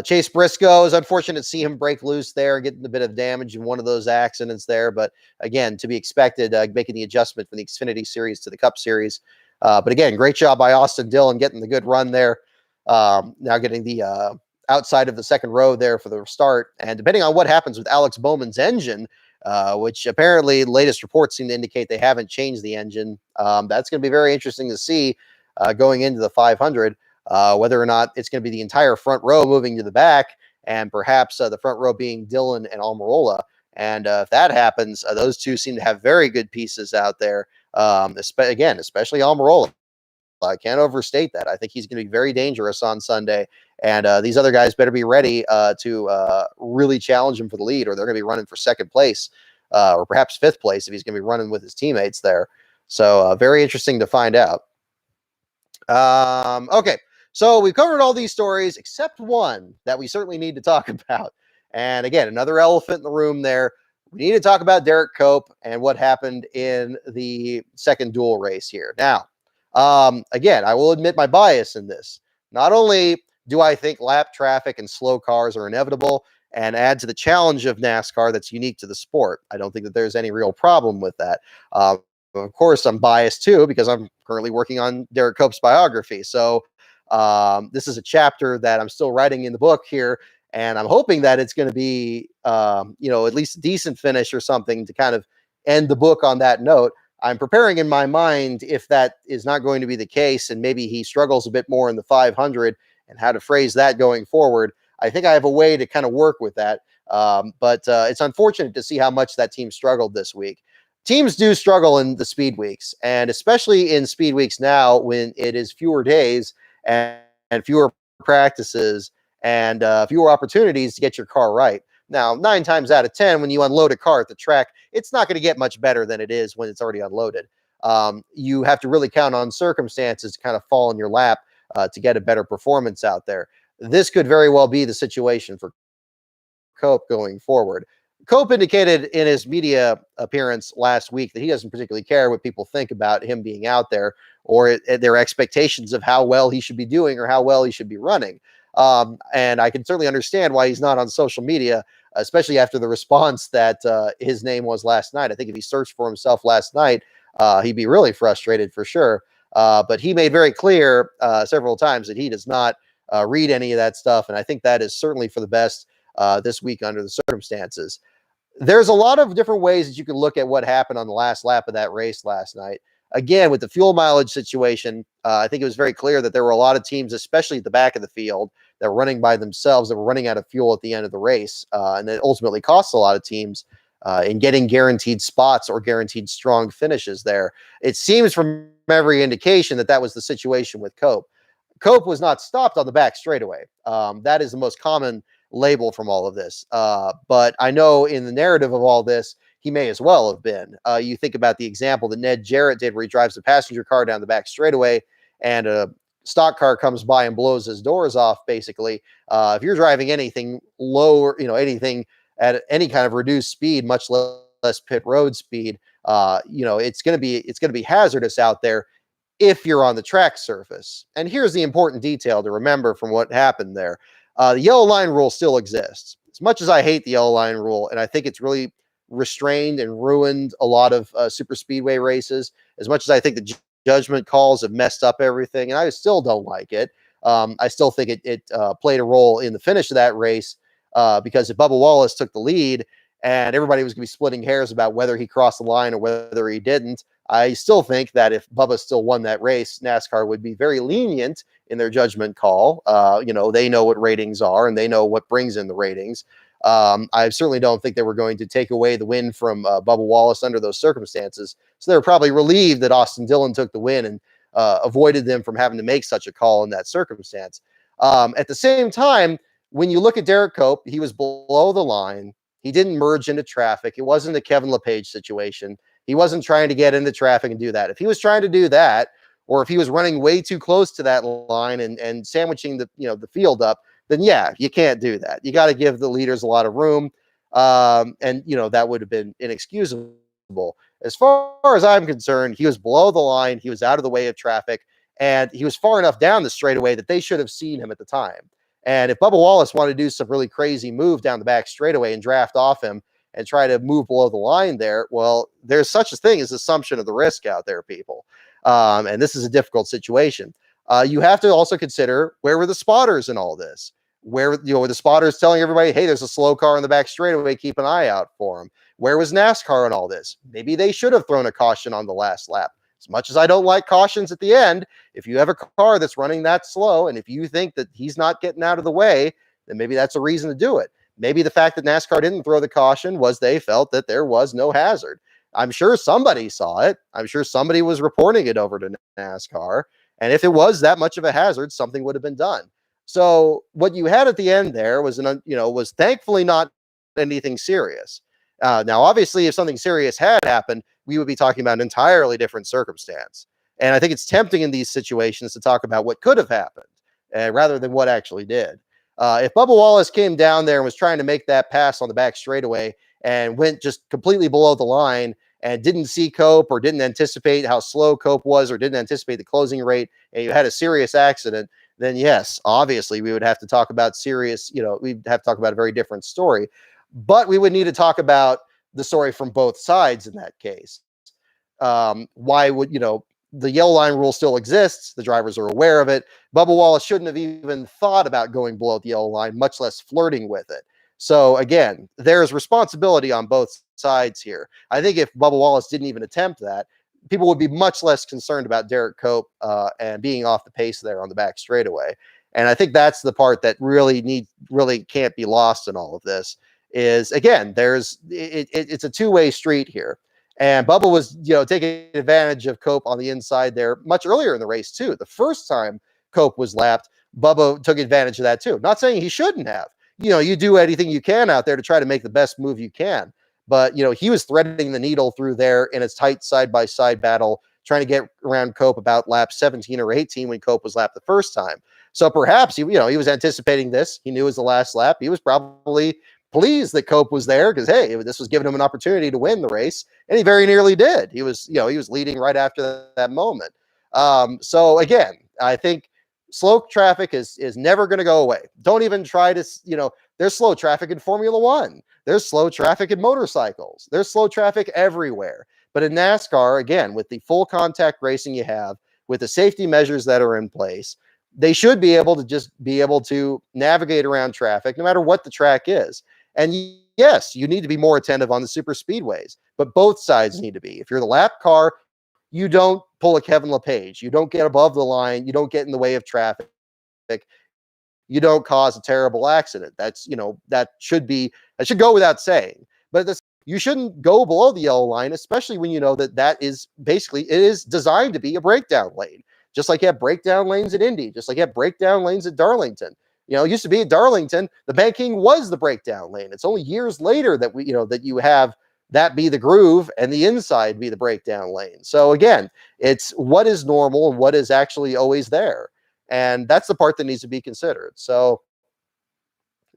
Chase Briscoe, is unfortunate to see him break loose there, getting a bit of damage in one of those accidents there, but again, to be expected, making the adjustment from the Xfinity Series to the Cup Series. But again, great job by Austin Dillon getting the good run there. Now getting the outside of the second row there for the start, and depending on what happens with Alex Bowman's engine, which apparently latest reports seem to indicate they haven't changed the engine. That's going to be very interesting to see going into the 500. Whether or not it's going to be the entire front row moving to the back, and perhaps the front row being Dillon and Almirola. And if that happens, those two seem to have very good pieces out there. Especially Almirola. I can't overstate that. I think he's going to be very dangerous on Sunday. And these other guys better be ready to really challenge him for the lead, or they're going to be running for second place or perhaps fifth place if he's going to be running with his teammates there. So very interesting to find out. Okay. So we've covered all these stories except one that we certainly need to talk about. And again, another elephant in the room there. We need to talk about Derrick Cope and what happened in the second duel race here. Now, again, I will admit my bias in this. Not only do I think lap traffic and slow cars are inevitable and add to the challenge of NASCAR that's unique to the sport. I don't think that there's any real problem with that. Of course, I'm biased too because I'm currently working on Derrick Cope's biography. So this is a chapter that I'm still writing in the book here, and I'm hoping that it's going to be, at least a decent finish or something to kind of end the book on that note. I'm preparing in my mind if that is not going to be the case, and maybe he struggles a bit more in the 500 and how to phrase that going forward. I think I have a way to kind of work with that. But it's unfortunate to see how much that team struggled this week. Teams do struggle in the speed weeks, and especially in speed weeks now when it is fewer days and fewer practices and fewer opportunities to get your car right. Now, 9 times out of 10, when you unload a car at the track, it's not going to get much better than it is when it's already unloaded. You have to really count on circumstances to kind of fall in your lap to get a better performance out there. This could very well be the situation for Cope going forward. Cope indicated in his media appearance last week that he doesn't particularly care what people think about him being out there or their expectations of how well he should be doing or how well he should be running. And I can certainly understand why he's not on social media, especially after the response that his name was last night. I think if he searched for himself last night, he'd be really frustrated for sure. But he made very clear several times that he does not read any of that stuff. And I think that is certainly for the best this week under the circumstances. There's a lot of different ways that you can look at what happened on the last lap of that race last night. Again, with the fuel mileage situation, I think it was very clear that there were a lot of teams, especially at the back of the field, that were running by themselves, that were running out of fuel at the end of the race. And that ultimately costs a lot of teams in getting guaranteed spots or guaranteed strong finishes there. It seems from every indication that that was the situation with Cope. Cope was not stopped on the back straightaway. That is the most common label from all of this. But I know in the narrative of all this, he may as well have been. You think about the example that Ned Jarrett did, where he drives a passenger car down the back straightaway, and a stock car comes by and blows his doors off. Basically, if you're driving anything lower, anything at any kind of reduced speed, much less pit road speed, it's going to be hazardous out there if you're on the track surface. And here's the important detail to remember from what happened there. The yellow line rule still exists. As much as I hate the yellow line rule, and I think it's really restrained and ruined a lot of super speedway races, as much as I think the judgment calls have messed up everything, and I still don't like it. I still think it played a role in the finish of that race, because if Bubba Wallace took the lead and everybody was going to be splitting hairs about whether he crossed the line or whether he didn't, I still think that if Bubba still won that race, NASCAR would be very lenient in their judgment call. They know what ratings are, and they know what brings in the ratings. I certainly don't think they were going to take away the win from Bubba Wallace under those circumstances. So they were probably relieved that Austin Dillon took the win and avoided them from having to make such a call in that circumstance. At the same time, when you look at Derrick Cope, he was below the line. He didn't merge into traffic. It wasn't a Kevin LePage situation. He wasn't trying to get into traffic and do that. If he was trying to do that, or if he was running way too close to that line and sandwiching the field up, then yeah, you can't do that. You got to give the leaders a lot of room. That would have been inexcusable. As far as I'm concerned, he was below the line. He was out of the way of traffic, and he was far enough down the straightaway that they should have seen him at the time. And if Bubba Wallace wanted to do some really crazy move down the back straightaway and draft off him and try to move below the line there, well, there's such a thing as assumption of the risk out there, people. And this is a difficult situation. You have to also consider, where were the spotters in all this? Where were the spotters telling everybody, hey, there's a slow car in the back straightaway, keep an eye out for him? Where was NASCAR in all this? Maybe they should have thrown a caution on the last lap. As much as I don't like cautions at the end, if you have a car that's running that slow, and if you think that he's not getting out of the way, then maybe that's a reason to do it. Maybe the fact that NASCAR didn't throw the caution was they felt that there was no hazard. I'm sure somebody saw it. I'm sure somebody was reporting it over to NASCAR. And if it was that much of a hazard, something would have been done. So what you had at the end there was was thankfully not anything serious. Now, obviously, if something serious had happened, we would be talking about an entirely different circumstance. And I think it's tempting in these situations to talk about what could have happened rather than what actually did. If Bubba Wallace came down there and was trying to make that pass on the back straightaway and went just completely below the line and didn't see Cope or didn't anticipate how slow Cope was or didn't anticipate the closing rate, and you had a serious accident, then yes, obviously we would have to talk about we'd have to talk about a very different story. But we would need to talk about the story from both sides in that case. Why would, the yellow line rule still exists. The drivers are aware of it. Bubba Wallace shouldn't have even thought about going below the yellow line, much less flirting with it. So again, there's responsibility on both sides here. I think if Bubba Wallace didn't even attempt that, people would be much less concerned about Derrick Cope and being off the pace there on the back straightaway. And I think that's the part that really can't be lost in all of this. Is again, it's a two-way street here. And Bubba was, taking advantage of Cope on the inside there much earlier in the race too. The first time Cope was lapped, Bubba took advantage of that too. Not saying he shouldn't have. You do anything you can out there to try to make the best move you can. But, he was threading the needle through there in a tight side-by-side battle, trying to get around Cope about lap 17 or 18 when Cope was lapped the first time. So perhaps, he was anticipating this. He knew it was the last lap. He was probably pleased that Cope was there because, hey, this was giving him an opportunity to win the race, and he very nearly did. He was leading right after that moment. So again, I think slow traffic is never going to go away. Don't even try to, there's slow traffic in Formula One. There's slow traffic in motorcycles. There's slow traffic everywhere. But in NASCAR, again, with the full contact racing you have, with the safety measures that are in place, they should be able to navigate around traffic no matter what the track is. And yes, you need to be more attentive on the super speedways, but both sides need to be. If you're the lap car, you don't pull a Kevin LePage. You don't get above the line. You don't get in the way of traffic. You don't cause a terrible accident. That should go without saying. But you shouldn't go below the yellow line, especially when you know that is basically, it is designed to be a breakdown lane. Just like you have breakdown lanes at Indy, just like you have breakdown lanes at Darlington. It used to be at Darlington, the banking was the breakdown lane. It's only years later that that you have that be the groove and the inside be the breakdown lane. So again, it's what is normal and what is actually always there. And that's the part that needs to be considered. So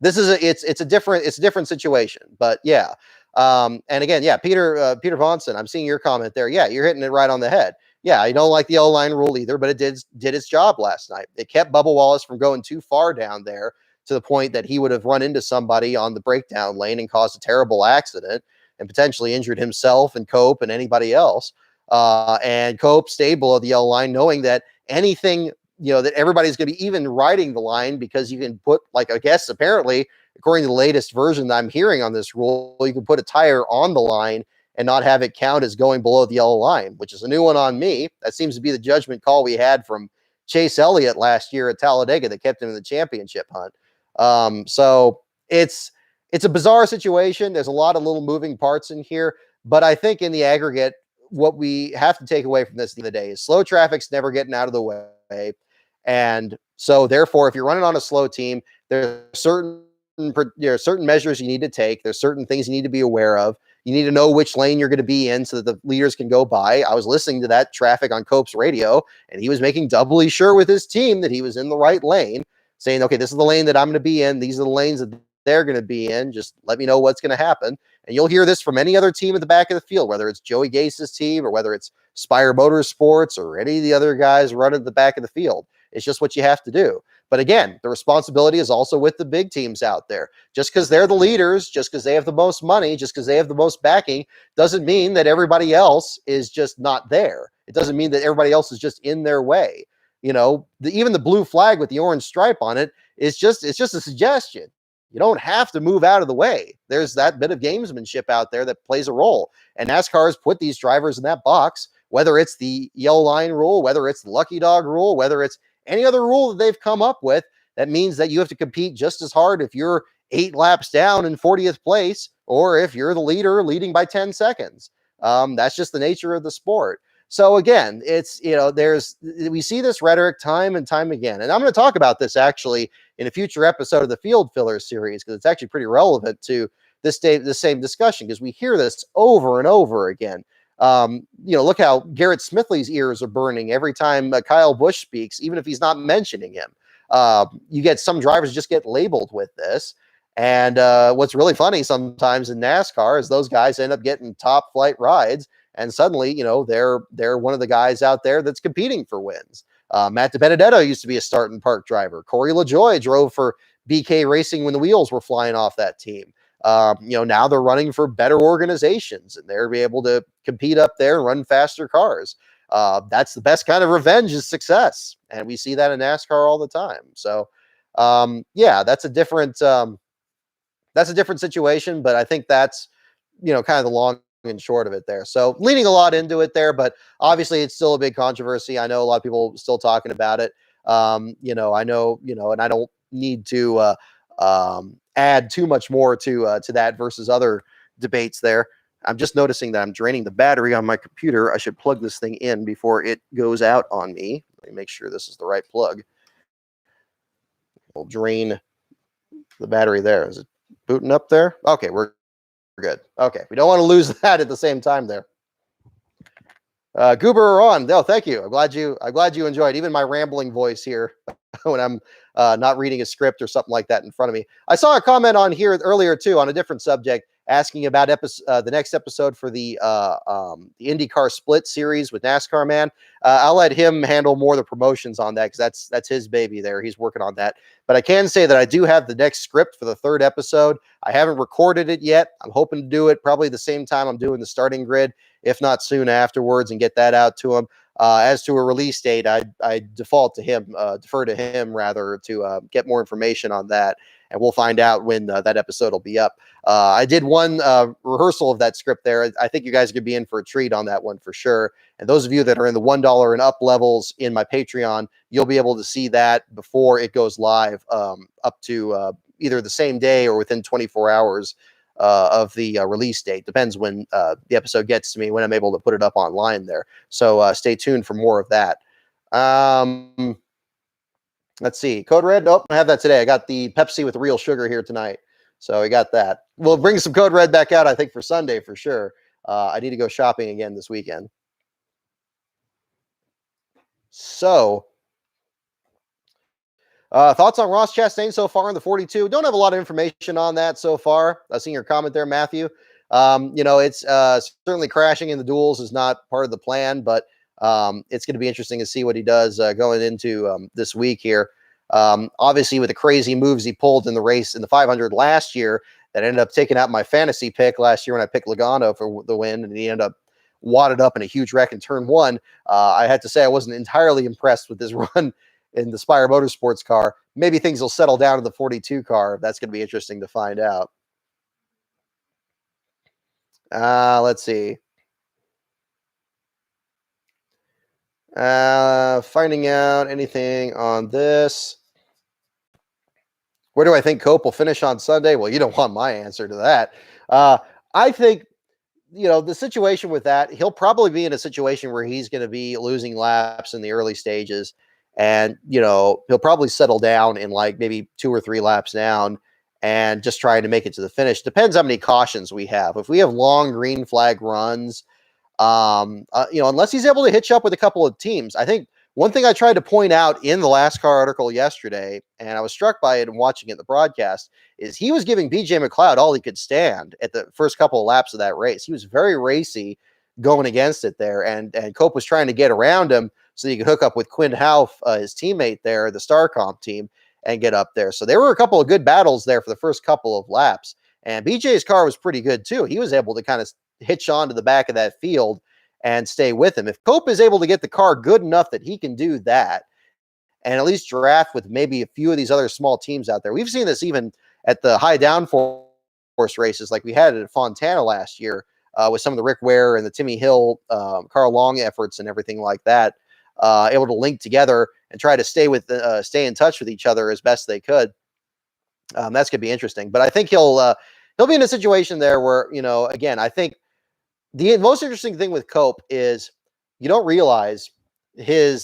this is it's a different situation, but yeah. And again, yeah, Peter Vonson, I'm seeing your comment there. Yeah, you're hitting it right on the head. Yeah, I don't like the O-line rule either, but it did its job last night. It kept Bubba Wallace from going too far down there to the point that he would have run into somebody on the breakdown lane and caused a terrible accident and potentially injured himself and Cope and anybody else. And Cope stayed below the yellow line, knowing that anything, that everybody's going to be even riding the line, because you can put, like, I guess, apparently, according to the latest version that I'm hearing on this rule, you can put a tire on the line and not have it count as going below the yellow line, which is a new one on me. That seems to be the judgment call we had from Chase Elliott last year at Talladega that kept him in the championship hunt. So it's a bizarre situation. There's a lot of little moving parts in here, but I think in the aggregate, what we have to take away from this the day is slow traffic's never getting out of the way. And so therefore, if you're running on a slow team, there are certain measures you need to take. There's certain things you need to be aware of. You need to know which lane you're going to be in so that the leaders can go by. I was listening to that traffic on Cope's radio, and he was making doubly sure with his team that he was in the right lane, saying, okay, this is the lane that I'm going to be in. These are the lanes that they're going to be in. Just let me know what's going to happen. And you'll hear this from any other team at the back of the field, whether it's Joey Gase's team or whether it's Spire Motorsports or any of the other guys running at the back of the field. It's just what you have to do. But again, the responsibility is also with the big teams out there. Just because they're the leaders, just because they have the most money, just because they have the most backing, doesn't mean that everybody else is just not there. It doesn't mean that everybody else is just in their way. Even the blue flag with the orange stripe on it is just a suggestion. You don't have to move out of the way. There's that bit of gamesmanship out there that plays a role. And NASCAR has put these drivers in that box, whether it's the yellow line rule, whether it's the lucky dog rule, whether it's any other rule that they've come up with. That means that you have to compete just as hard if you're 8 laps down in 40th place, or if you're the leader leading by 10 seconds. That's just the nature of the sport. So again, it's, we see this rhetoric time and time again. And I'm going to talk about this actually in a future episode of the Field Filler series, because it's actually pretty relevant to the same discussion, because we hear this over and over again. Look how Garrett Smithley's ears are burning every time Kyle Busch speaks, even if he's not mentioning him. You get some drivers just get labeled with this. And what's really funny sometimes in NASCAR is those guys end up getting top flight rides. And suddenly, they're one of the guys out there that's competing for wins. Matt DiBenedetto used to be a start and park driver. Corey LaJoie drove for BK Racing when the wheels were flying off that team. Now they're running for better organizations, and they're able to compete up there and run faster cars. That's the best kind of revenge, is success. And we see that in NASCAR all the time. So, that's a different situation, but I think that's, kind of the long and short of it there. So leaning a lot into it there, but obviously it's still a big controversy. I know a lot of people still talking about it. I know, and I don't need to add too much more to that versus other debates there. I'm just noticing that I'm draining the battery on my computer. I should plug this thing in before it goes out on me. Let me make sure this is the right plug. We'll drain the battery there. Is it booting up there? Okay, we're good. Okay, we don't want to lose that at the same time there. Goober on. No, thank you. I'm glad you enjoyed even my rambling voice here when I'm not reading a script or something like that in front of me. I saw a comment on here earlier too on a different subject, asking about the next episode for the IndyCar Split series with NASCAR Man. I'll let him handle more of the promotions on that, because that's his baby there. He's working on that. But I can say that I do have the next script for the 3rd episode. I haven't recorded it yet. I'm hoping to do it probably the same time I'm doing the starting grid, if not soon afterwards, and get that out to him. As to a release date, I defer to him rather, to get more information on that, and we'll find out when that episode will be up. I did one rehearsal of that script there. I think you guys could be in for a treat on that one for sure. And those of you that are in the $1 and up levels in my Patreon, you'll be able to see that before it goes live, up to either the same day or within 24 hours of the release date. Depends when the episode gets to me, when I'm able to put it up online there. So stay tuned for more of that. Let's see. Code Red. Nope, I have that today. I got the Pepsi with real sugar here tonight. So I got that. We'll bring some Code Red back out, I think, for Sunday for sure. I need to go shopping again this weekend. So, thoughts on Ross Chastain so far in the 42? Don't have a lot of information on that so far. I've seen your comment there, Matthew. It's certainly crashing in the duels is not part of the plan, but it's going to be interesting to see what he does going into this week here. Obviously, with the crazy moves he pulled in the race in the 500 last year, that ended up taking out my fantasy pick last year when I picked Logano for the win, and he ended up wadded up in a huge wreck in turn one. I had to say I wasn't entirely impressed with his run in the Spire Motorsports car. Maybe things will settle down in the 42 car. That's going to be interesting to find out. Let's see. Finding out anything on this. Where do I think Cope will finish on Sunday? Well, you don't want my answer to that. I think, the situation with that, he'll probably be in a situation where he's going to be losing laps in the early stages. And, he'll probably settle down in like maybe 2 or 3 laps down and just trying to make it to the finish. Depends how many cautions we have. If we have long green flag runs, unless he's able to hitch up with a couple of teams. I think one thing I tried to point out in the NASCAR article yesterday, and I was struck by it and watching it in the broadcast, is he was giving BJ McLeod all he could stand at the first couple of laps of that race. He was very racy going against it there, and Cope was trying to get around him so he could hook up with Quinn Houff, his teammate there, the Star Comp team, and get up there. So there were a couple of good battles there for the first couple of laps, and BJ's car was pretty good too. He was able to kind of hitch on to the back of that field and stay with him. If Cope is able to get the car good enough that he can do that and at least draft with maybe a few of these other small teams out there. We've seen this even at the high downforce races like we had at Fontana last year with some of the Rick Ware and the Timmy Hill, Carl Long efforts and everything like that, able to link together and try to stay in touch with each other as best they could. That's going to be interesting. But I think he'll be in a situation there where, again, I think the most interesting thing with Cope is you don't realize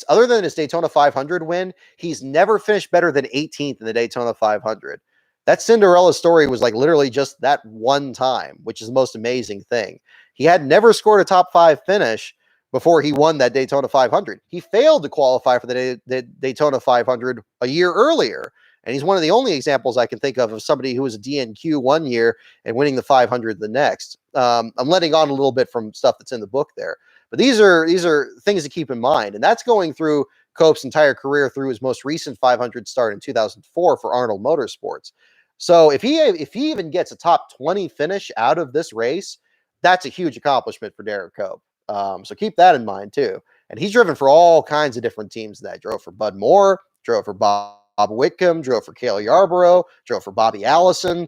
other than his Daytona 500 win, he's never finished better than 18th in the Daytona 500. That Cinderella story was like literally just that one time, which is the most amazing thing. He had never scored a top 5 finish before he won that Daytona 500. He failed to qualify for the Daytona 500 a year earlier. And he's one of the only examples I can think of somebody who was a DNQ one year and winning the 500 the next. I'm letting on a little bit from stuff that's in the book there. But these are things to keep in mind. And that's going through Cope's entire career through his most recent 500 start in 2004 for Arnold Motorsports. So if he even gets a top 20 finish out of this race, that's a huge accomplishment for Derrick Cope. So keep that in mind too. And he's driven for all kinds of different teams that drove for Bud Moore, drove for Bob Whitcomb, drove for Cale Yarborough, drove for Bobby Allison,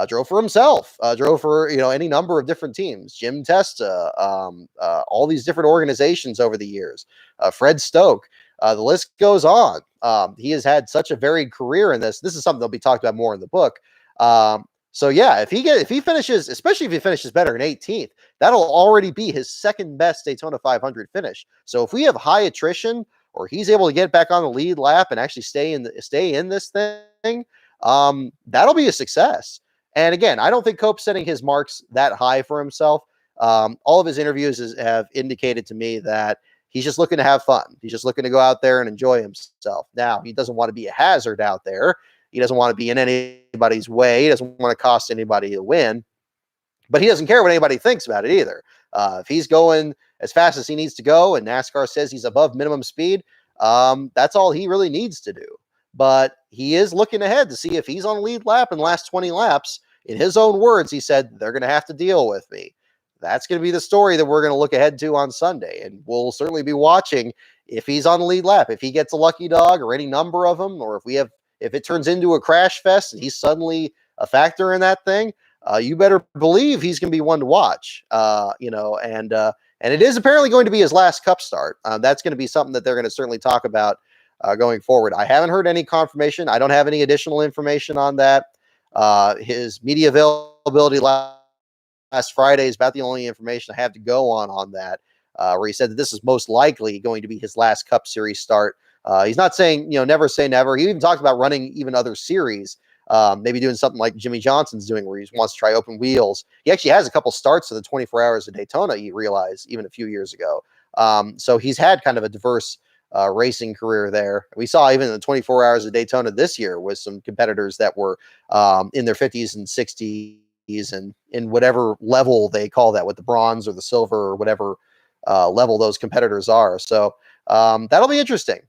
drove for himself, drove for any number of different teams. Jim Testa, all these different organizations over the years. Fred Stoke, the list goes on. He has had such a varied career in this. This is something that'll be talked about more in the book. So yeah, if he finishes, especially if he finishes better than 18th, that'll already be his second best Daytona 500 finish. So if we have high attrition, or he's able to get back on the lead lap and actually stay in this thing, that'll be a success. And again, I don't think Cope's setting his marks that high for himself. All of his interviews have indicated to me that he's just looking to have fun. He's just looking to go out there and enjoy himself. Now, he doesn't want to be a hazard out there. He doesn't want to be in anybody's way. He doesn't want to cost anybody a win. But he doesn't care what anybody thinks about it either. If he's going as fast as he needs to go and NASCAR says he's above minimum speed, that's all he really needs to do. But he is looking ahead to see if he's on a lead lap in the last 20 laps. In his own words, he said, they're going to have to deal with me. That's going to be the story that we're going to look ahead to on Sunday. And we'll certainly be watching if he's on the lead lap, if he gets a lucky dog or any number of them, or if it turns into a crash fest and he's suddenly a factor in that thing, you better believe he's going to be one to watch, and it is apparently going to be his last Cup start. That's going to be something that they're going to certainly talk about going forward. I haven't heard any confirmation. I don't have any additional information on that. His media availability last Friday is about the only information I have to go on that, where he said that this is most likely going to be his last Cup Series start He's not saying, never say never. He even talked about running even other series, maybe doing something like Jimmy Johnson's doing, where he wants to try open wheels. He actually has a couple starts of the 24 Hours of Daytona, you realize, even a few years ago. So he's had kind of a diverse racing career there. We saw even in the 24 Hours of Daytona this year with some competitors that were in their 50s and 60s and in whatever level they call that, with the bronze or the silver or whatever level those competitors are. So that'll be interesting.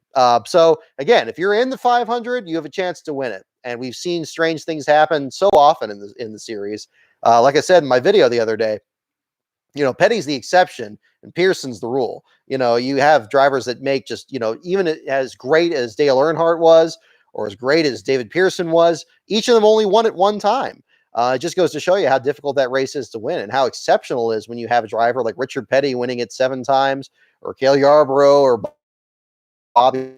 So again, if you're in the 500, you have a chance to win it. And we've seen strange things happen so often in the series. Like I said in my video the other day, Petty's the exception and Pearson's the rule. You have drivers that make just, even as great as Dale Earnhardt was, or as great as David Pearson was, each of them only won at one time. It just goes to show you how difficult that race is to win, and how exceptional it is when you have a driver like Richard Petty winning it 7 times, or Cale Yarborough or Bobby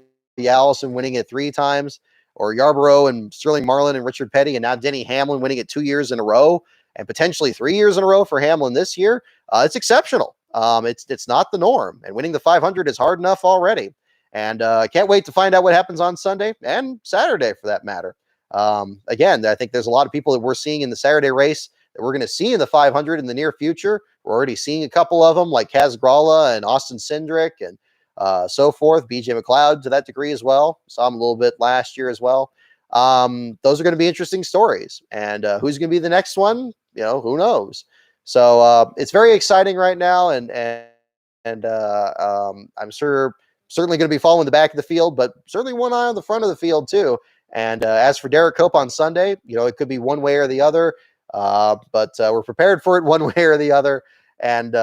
Allison winning it 3 times, or Yarborough and Sterling Marlin and Richard Petty, and now Denny Hamlin winning it 2 years in a row, and potentially 3 years in a row for Hamlin this year. It's exceptional. It's not the norm, and winning the 500 is hard enough already. And I can't wait to find out what happens on Sunday and Saturday, for that matter. Again, I think there's a lot of people that we're seeing in the Saturday race that we're going to see in the 500 in the near future. We're already seeing a couple of them, like Kaz Gralla and Austin Cindric and so forth. BJ McLeod to that degree as well. Saw him a little bit last year as well. Those are going to be interesting stories. And who's going to be the next one? Who knows? So it's very exciting right now, and I'm certainly going to be following the back of the field, but certainly one eye on the front of the field too. And as for Derrick Cope on Sunday, it could be one way or the other, but we're prepared for it one way or the other, and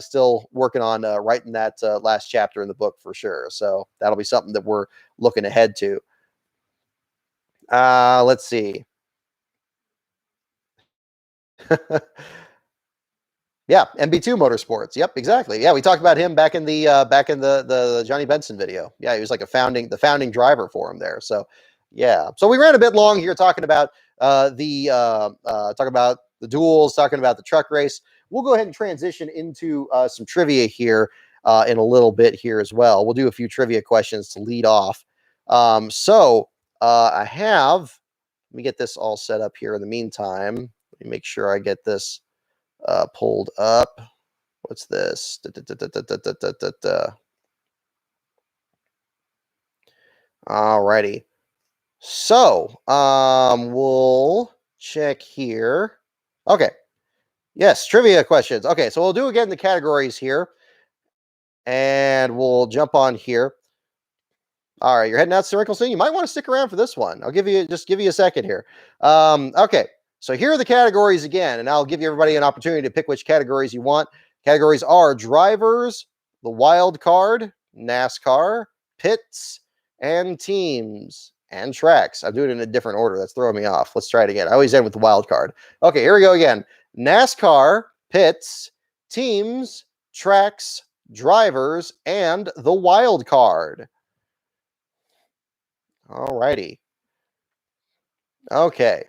still working on writing that last chapter in the book for sure. So that'll be something that we're looking ahead to. Let's see. Yeah, MB2 Motorsports. Yep, exactly. Yeah, we talked about him back in the Johnny Benson video. Yeah, he was like the founding driver for him there. So yeah. So we ran a bit long here talking about the duels, talking about the truck race. We'll go ahead and transition into some trivia here in a little bit here as well. We'll do a few trivia questions to lead off. I have, let me get this all set up here in the meantime. Let me make sure I get this pulled up. What's this? Alrighty. So, we'll check here. Okay. Yes, trivia questions. Okay, so we'll do again the categories here, and we'll jump on here. All right, you're heading out to Wrinkleson. You might want to stick around for this one. I'll give you a second here. Okay, so here are the categories again, and I'll give you everybody an opportunity to pick which categories you want. Categories are drivers, the wild card, NASCAR, pits, and teams, and tracks. I'm doing it in a different order. That's throwing me off. Let's try it again. I always end with the wild card. Okay, here we go again. NASCAR, pits, teams, tracks, drivers, and the wild card. All righty. Okay.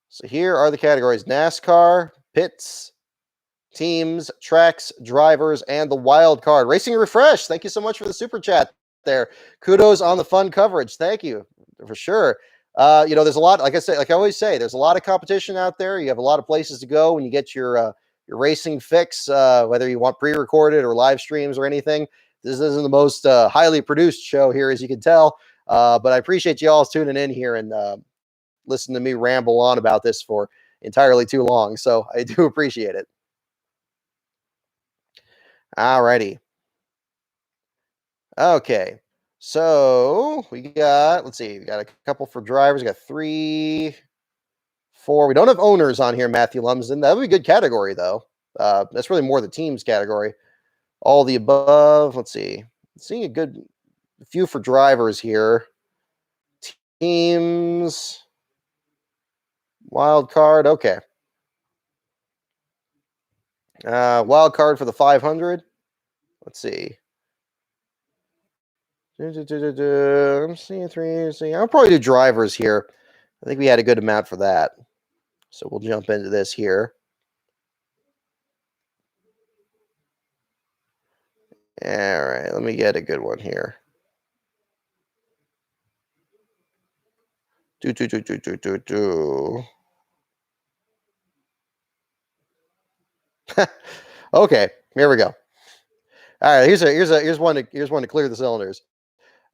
So here are the categories: NASCAR, pits, teams, tracks, drivers, and the wild card. Racing Refresh, thank you so much for the super chat there. Kudos on the fun coverage. Thank you for sure. There's a lot, like I always say, there's a lot of competition out there. You have a lot of places to go when you get your racing fix, whether you want pre-recorded or live streams or anything. This isn't the most highly produced show here, as you can tell. But I appreciate you all tuning in here and listen to me ramble on about this for entirely too long. So I do appreciate it. All righty. Okay. So we got, let's see, we got a couple for drivers. We got 3, 4. We don't have owners on here, Matthew Lumsden. That would be a good category, though. That's really more the teams category. All the above. Let's see. Seeing a good few for drivers here. Teams. Wild card. Okay. Wild card for the 500. Let's see. I'm seeing 3. I'll probably do drivers here. I think we had a good amount for that. So we'll jump into this here. All right. Let me get a good one here. Okay, here we go. All right, here's one to clear the cylinders.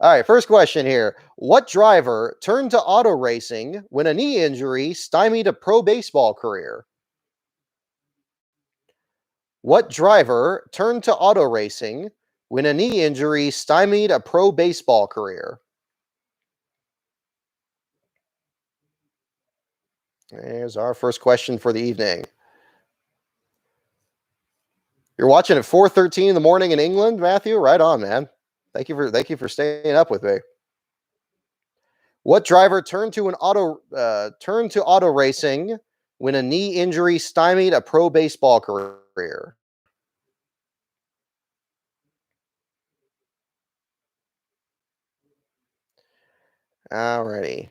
All right, first question here. What driver turned to auto racing when a knee injury stymied a pro baseball career? What driver turned to auto racing when a knee injury stymied a pro baseball career? There's our first question for the evening. You're watching at 4:13 in the morning in England, Matthew? Right on, man. Thank you for staying up with me. What driver turned to auto racing when a knee injury stymied a pro baseball career? Alrighty.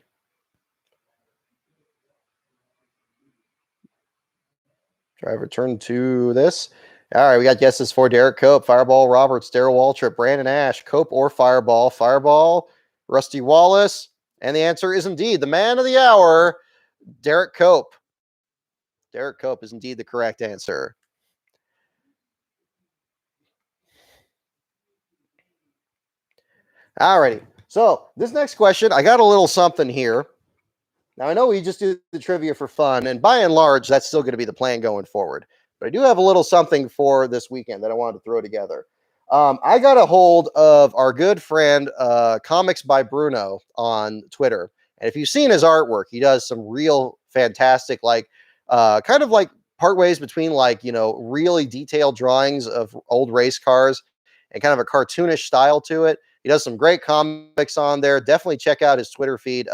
Driver turned to this. All right, we got guesses for Derrick Cope, Fireball Roberts, Darrell Waltrip, Brandon Ash, Cope or Fireball, Fireball, Rusty Wallace, and the answer is indeed the man of the hour, Derrick Cope. Derrick Cope is indeed the correct answer. Alrighty. So this next question, I got a little something here. Now I know we just do the trivia for fun, and by and large, that's still going to be the plan going forward. But I do have a little something for this weekend that I wanted to throw together. I got a hold of our good friend Comics by Bruno on Twitter, and if you've seen his artwork, he does some real fantastic, like kind of like part ways between like really detailed drawings of old race cars and kind of a cartoonish style to it. He does some great comics on there. Definitely check out his Twitter feed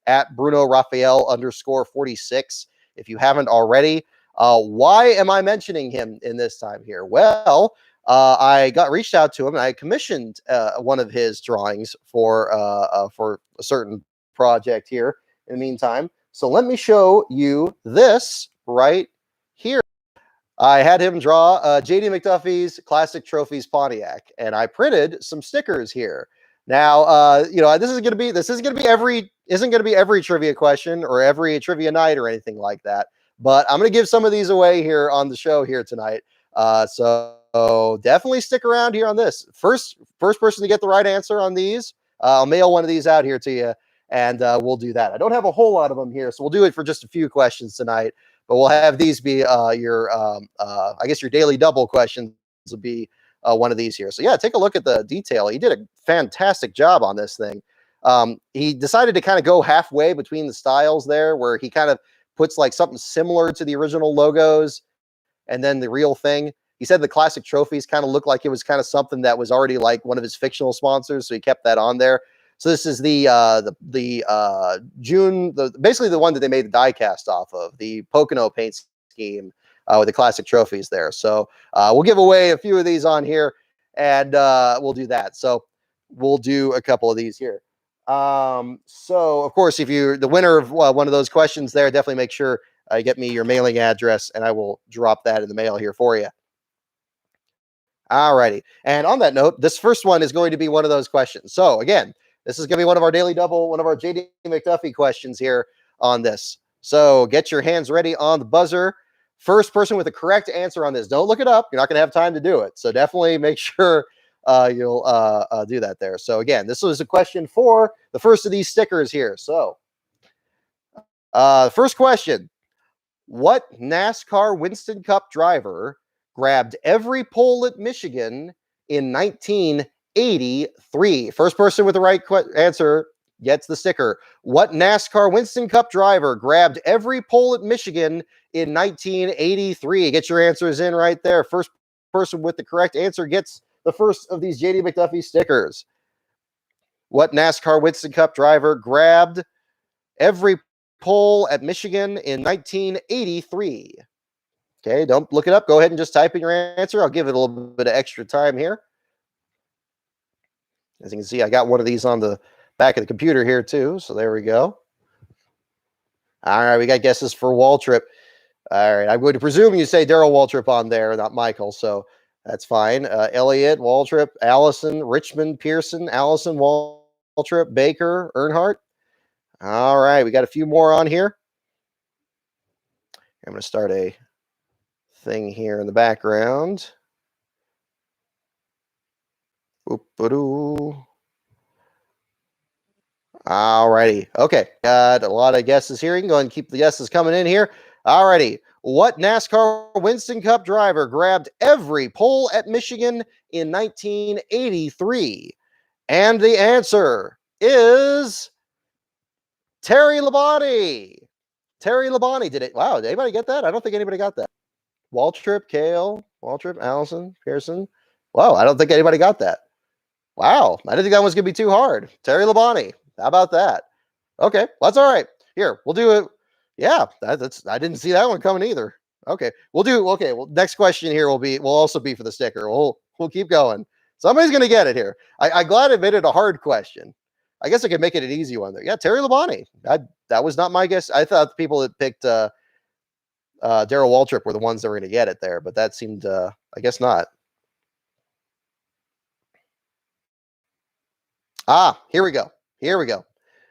at Bruno Raphael _46 if you haven't already. Why am I mentioning him in this time here? Well, I got reached out to him and I commissioned one of his drawings for a certain project here in the meantime. So let me show you this right here. I had him draw JD McDuffie's Classic Trophies Pontiac, and I printed some stickers here. Now, this isn't going to be every trivia question or every trivia night or anything like that. But I'm going to give some of these away here on the show here tonight. So definitely stick around here on this. First person to get the right answer on these, I'll mail one of these out here to you, and we'll do that. I don't have a whole lot of them here, so we'll do it for just a few questions tonight. But we'll have these be your I guess your daily double questions will be one of these here. So yeah, take a look at the detail. He did a fantastic job on this thing. He decided to kind of go halfway between the styles there, where he kind of puts like something similar to the original logos and then the real thing. He said the Classic Trophies kind of looked like it was kind of something that was already like one of his fictional sponsors, so he kept that on there. So this is the June, basically the one that they made the die cast off of, the Pocono paint scheme with the Classic Trophies there. So we'll give away a few of these on here, and we'll do that. So we'll do a couple of these here. So of course, if you're the winner of one of those questions there, definitely make sure you get me your mailing address, and I will drop that in the mail here for you. All righty. And on that note, this first one is going to be one of those questions. So again, this is going to be one of our daily double, one of our JD McDuffie questions here on this. So get your hands ready on the buzzer. First person with the correct answer on this. Don't look it up. You're not going to have time to do it. So definitely make sure you'll do that there. So again, this was a question for the first of these stickers here. So first question. What NASCAR Winston Cup driver grabbed every pole at Michigan in 1983? First person with the right answer gets the sticker. What NASCAR Winston Cup driver grabbed every pole at Michigan in 1983? Get your answers in right there. First person with the correct answer gets the first of these JD McDuffie stickers. What NASCAR Winston Cup driver grabbed every pole at Michigan in 1983? Okay, don't look it up. Go ahead and just type in your answer. I'll give it a little bit of extra time here. As you can see, I got one of these on the back of the computer here too. So there we go. All right, we got guesses for Waltrip. All right, I'm going to presume you say Darrell Waltrip on there, not Michael. So that's fine. Elliott, Waltrip, Allison, Richmond, Pearson, Allison, Waltrip, Baker, Earnhardt. All right, we got a few more on here. I'm going to start a thing here in the background. Boop-a-doo. All righty. Okay. Got a lot of guesses here. You can go ahead and keep the guesses coming in here. All righty. What NASCAR Winston Cup driver grabbed every pole at Michigan in 1983? And the answer is Terry Labonte. Terry Labonte did it. Wow. Did anybody get that? I don't think anybody got that. Waltrip, Kale, Waltrip, Allison, Pearson. Wow. I don't think anybody got that. Wow. I didn't think that was going to be too hard. Terry Labonte. How about that? Okay, well, that's all right. Here, we'll do it. Yeah, that's I didn't see that one coming either. Okay, we'll do. Okay, well, next question here will also be for the sticker. We'll keep going. Somebody's gonna get it here. I'm glad I made it a hard question. I guess I could make it an easy one there. Yeah, Terry Labonte. That was not my guess. I thought the people that picked Darrell Waltrip were the ones that were gonna get it there, but that seemed I guess not. Ah, here we go. Here we go.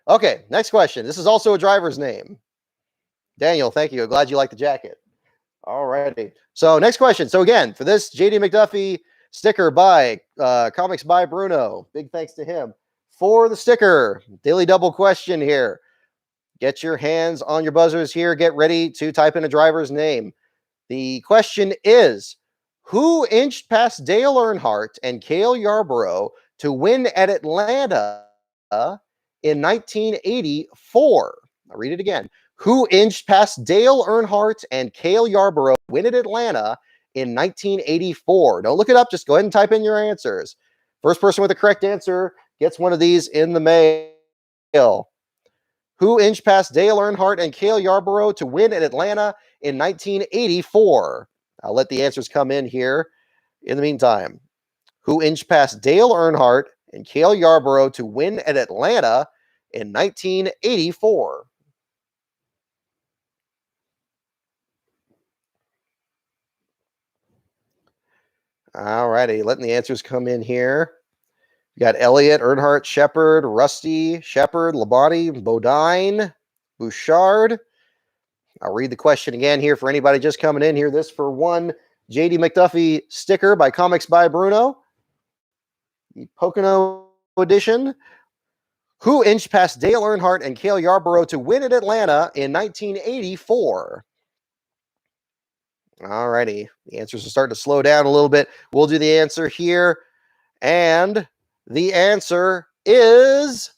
Okay, next question. This is also a driver's name. Daniel, thank you. Glad you like the jacket. All righty. So next question. So again, for this JD McDuffie sticker by Comics by Bruno, big thanks to him for the sticker. Daily double question here. Get your hands on your buzzers here. Get ready to type in a driver's name. The question is, who inched past Dale Earnhardt and Cale Yarborough to win at Atlanta in 1984? I'll read it again. Who inched past Dale Earnhardt and Cale Yarborough to win at Atlanta in 1984? Don't look it up. Just go ahead and type in your answers. First person with the correct answer gets one of these in the mail. Who inched past Dale Earnhardt and Cale Yarborough to win at Atlanta in 1984? I'll let the answers come in here in the meantime. Who inched past Dale Earnhardt and Cale Yarborough to win at Atlanta in 1984? All righty, letting the answers come in here. You got Elliott, Earnhardt, Shepard, Rusty, Shepard, Labonte, Bodine, Bouchard. I'll read the question again here for anybody just coming in here. This for one JD McDuffie sticker by Comics by Bruno, the Pocono edition. Who inched past Dale Earnhardt and Cale Yarborough to win at Atlanta in 1984? All righty. The answers are starting to slow down a little bit. We'll do the answer here. And the answer is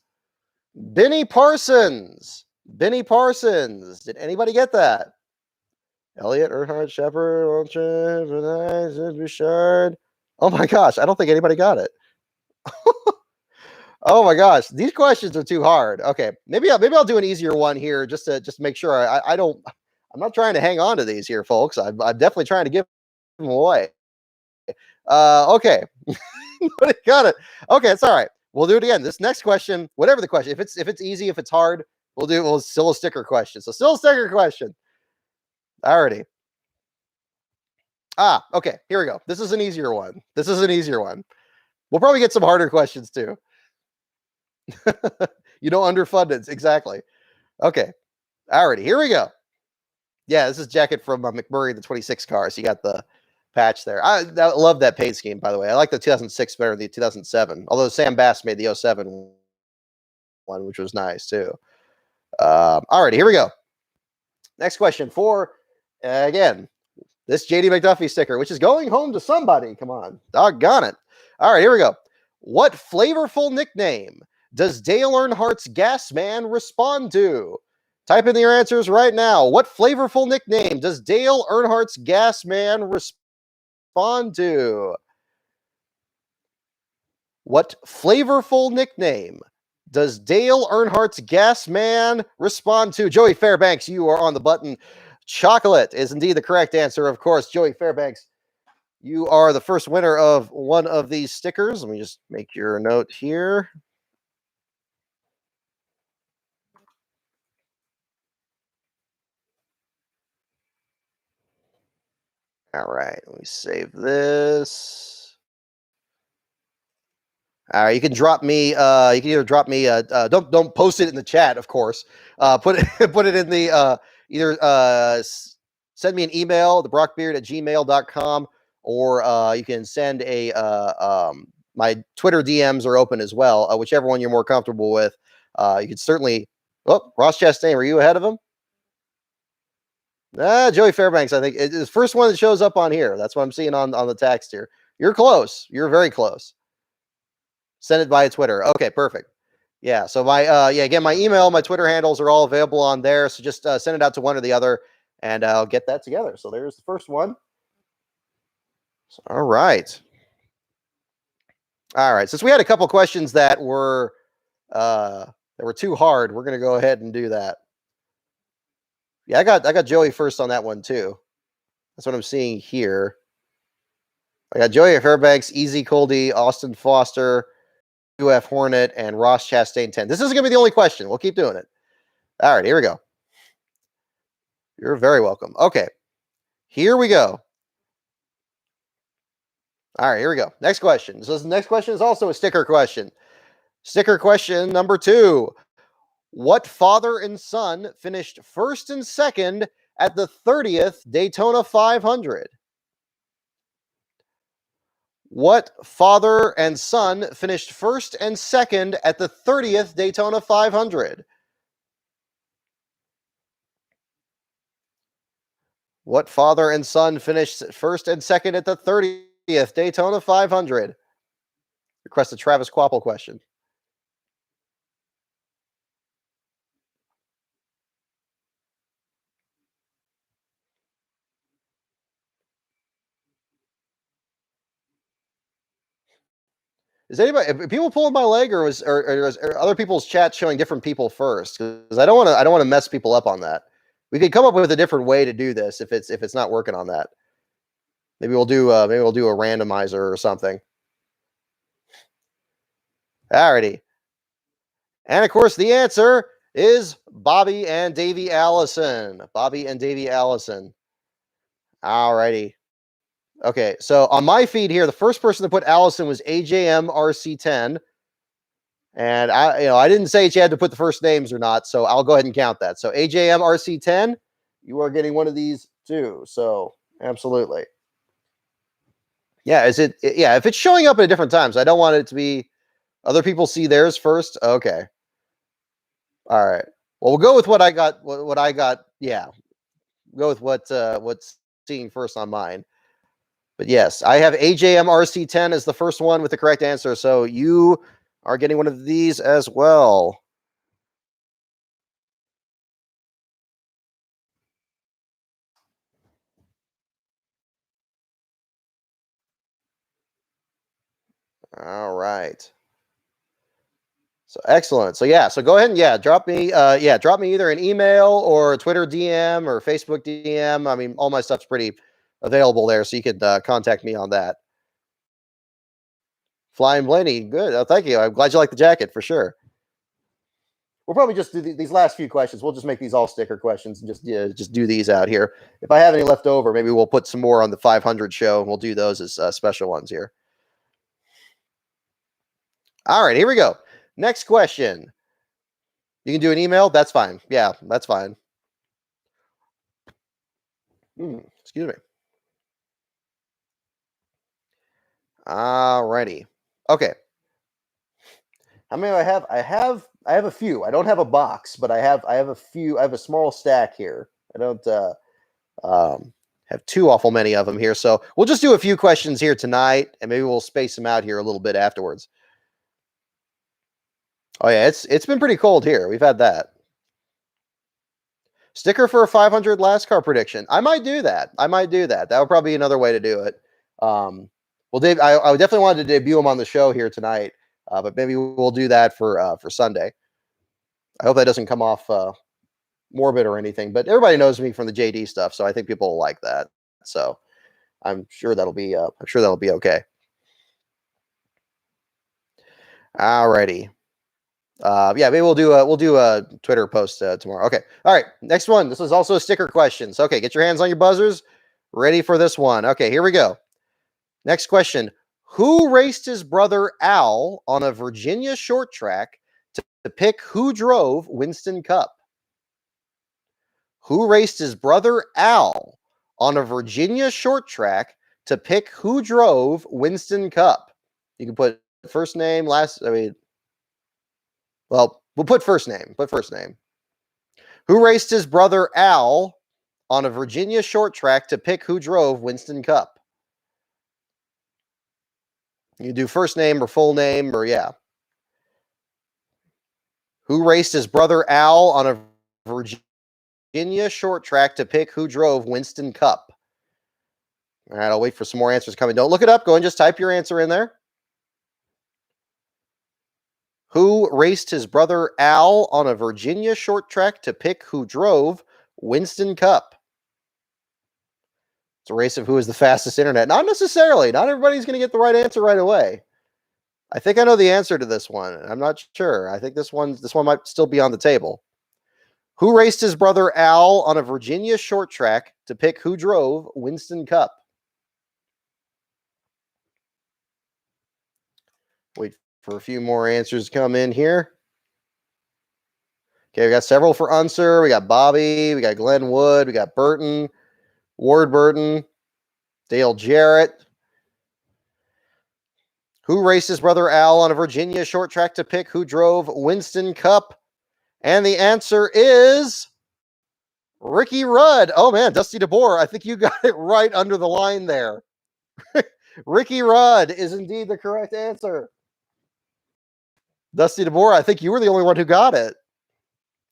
Benny Parsons. Benny Parsons. Did anybody get that? Elliott, Earnhardt, Shepard, Bouchard. Oh my gosh, I don't think anybody got it. Oh my gosh, these questions are too hard. Okay, maybe I'll do an easier one here just to make sure I don't. I'm not trying to hang on to these here, folks. I'm definitely trying to give them away. Okay, got it. Okay, it's all right. We'll do it again. This next question, whatever the question, if it's easy, if it's hard, we'll still a sticker question. So still a sticker question. Alrighty. Okay, here we go. This is an easier one. We'll probably get some harder questions too. Underfunded. Exactly. Okay. Alrighty, here we go. Yeah, this is jacket from McMurray, the 26 car. So you got the patch there. I love that paint scheme, by the way. I like the 2006 better than the 2007. Although Sam Bass made the 07 one, which was nice too. Alrighty, here we go. Next question for, again, this JD McDuffie sticker, which is going home to somebody. Come on. Doggone it. All right, here we go. What flavorful nickname does Dale Earnhardt's gas man respond to? Type in your answers right now. What flavorful nickname does Dale Earnhardt's gas man respond to? What flavorful nickname does Dale Earnhardt's gas man respond to? Joey Fairbanks, you are on the button. Chocolate is indeed the correct answer. Of course, Joey Fairbanks, you are the first winner of one of these stickers. Let me just make your note here. All right, let me save this. All right, you can drop me. You can either drop me. Don't post it in the chat, of course. Put it put it in the either send me an email, thebrockbeard@gmail.com, or you can send a my Twitter DMs are open as well. Whichever one you're more comfortable with. You can certainly. Oh, Ross Chastain, were you ahead of him? Joey Fairbanks, I think it's the first one that shows up on here. That's what I'm seeing on the text here. You're close. You're very close. Send it via Twitter. Okay, perfect. Yeah. So again, my email, my Twitter handles are all available on there. So just send it out to one or the other, and I'll get that together. So there's the first one. All right. All right. Since we had a couple questions that were too hard, we're gonna go ahead and do that. Yeah, I got Joey first on that one too. That's what I'm seeing here. I got Joey Fairbanks, Easy Coldy, Austin Foster, UF Hornet, and Ross Chastain 10. This isn't going to be the only question. We'll keep doing it. All right, here we go. You're very welcome. Okay, here we go. All right, here we go. Next question. So the next question is also a sticker question. Sticker question number 2. What father and son finished first and second at the 30th Daytona 500? What father and son finished first and second at the 30th Daytona 500? What father and son finished first and second at the 30th Daytona 500? Request a Travis Quapple question. Is anybody? Are people pulling my leg, or are other people's chats showing different people first? Because I don't want to mess people up on that. We could come up with a different way to do this if it's not working on that. Maybe we'll do a randomizer or something. Alrighty. And of course, the answer is Bobby and Davey Allison. Bobby and Davey Allison. Alrighty. Okay, so on my feed here, the first person to put Allison was AJM RC10. And I didn't say she had to put the first names or not, so I'll go ahead and count that. So AJM RC10, you are getting one of these too. So absolutely. Yeah, if it's showing up at different times, I don't want it to be other people see theirs first. Okay. All right. Well, we'll go with what I got. What I got. Yeah. Go with what's seeing first on mine. But yes, I have AJM RC10 as the first one with the correct answer. So you are getting one of these as well. All right. So excellent. So yeah, so go ahead and drop me drop me either an email or a Twitter DM or Facebook DM. I mean, all my stuff's pretty available there, so you could contact me on that. Flying Blaney, good. Thank you. I'm glad you like the jacket for sure. We'll probably just do these last few questions. We'll just make these all sticker questions and just do these out here. If I have any left over, maybe we'll put some more on the 500 show and we'll do those as special ones here. All right, here we go. Next question. You can do an email. That's fine. Yeah, that's fine. Excuse me. All righty. Okay. How many do I have? I have a few. I don't have a box, but I have a few. I have a small stack here. I don't have too awful many of them here. So we'll just do a few questions here tonight, and maybe we'll space them out here a little bit afterwards. Oh yeah, it's been pretty cold here. We've had that. Sticker for a 500 last car prediction. I might do that. That would probably be another way to do it. Well, Dave, I definitely wanted to debut him on the show here tonight, but maybe we'll do that for Sunday. I hope that doesn't come off morbid or anything, but everybody knows me from the JD stuff, so I think people will like that. So I'm sure that'll be okay. Alrighty. Maybe we'll do a Twitter post tomorrow. Okay. All right. Next one. This is also a sticker question. So, okay, get your hands on your buzzers. Ready for this one. Okay, here we go. Next question. Who raced his brother Al on a Virginia short track to pick who drove Winston Cup? Who raced his brother Al on a Virginia short track to pick who drove Winston Cup? You can put first name, well, we'll put first name. Put first name. Who raced his brother Al on a Virginia short track to pick who drove Winston Cup? You do first name or full name or yeah. Who raced his brother Al on a Virginia short track to pick who drove Winston Cup? All right, I'll wait for some more answers coming. Don't look it up. Go and just type your answer in there. Who raced his brother Al on a Virginia short track to pick who drove Winston Cup? It's a race of who is the fastest internet. Not necessarily. Not everybody's going to get the right answer right away. I think I know the answer to this one. I'm not sure. I think this one might still be on the table. Who raced his brother Al on a Virginia short track to pick who drove Winston Cup? Wait for a few more answers to come in here. Okay, we got several for Unser. We got Bobby. We got Glenn Wood. We got Burton, Ward Burton, Dale Jarrett. Who raced his brother Al on a Virginia short track to pick who drove Winston Cup? And the answer is Ricky Rudd. Oh man, Dusty DeBoer. I think you got it right under the line there. Ricky Rudd is indeed the correct answer. Dusty DeBoer, I think you were the only one who got it.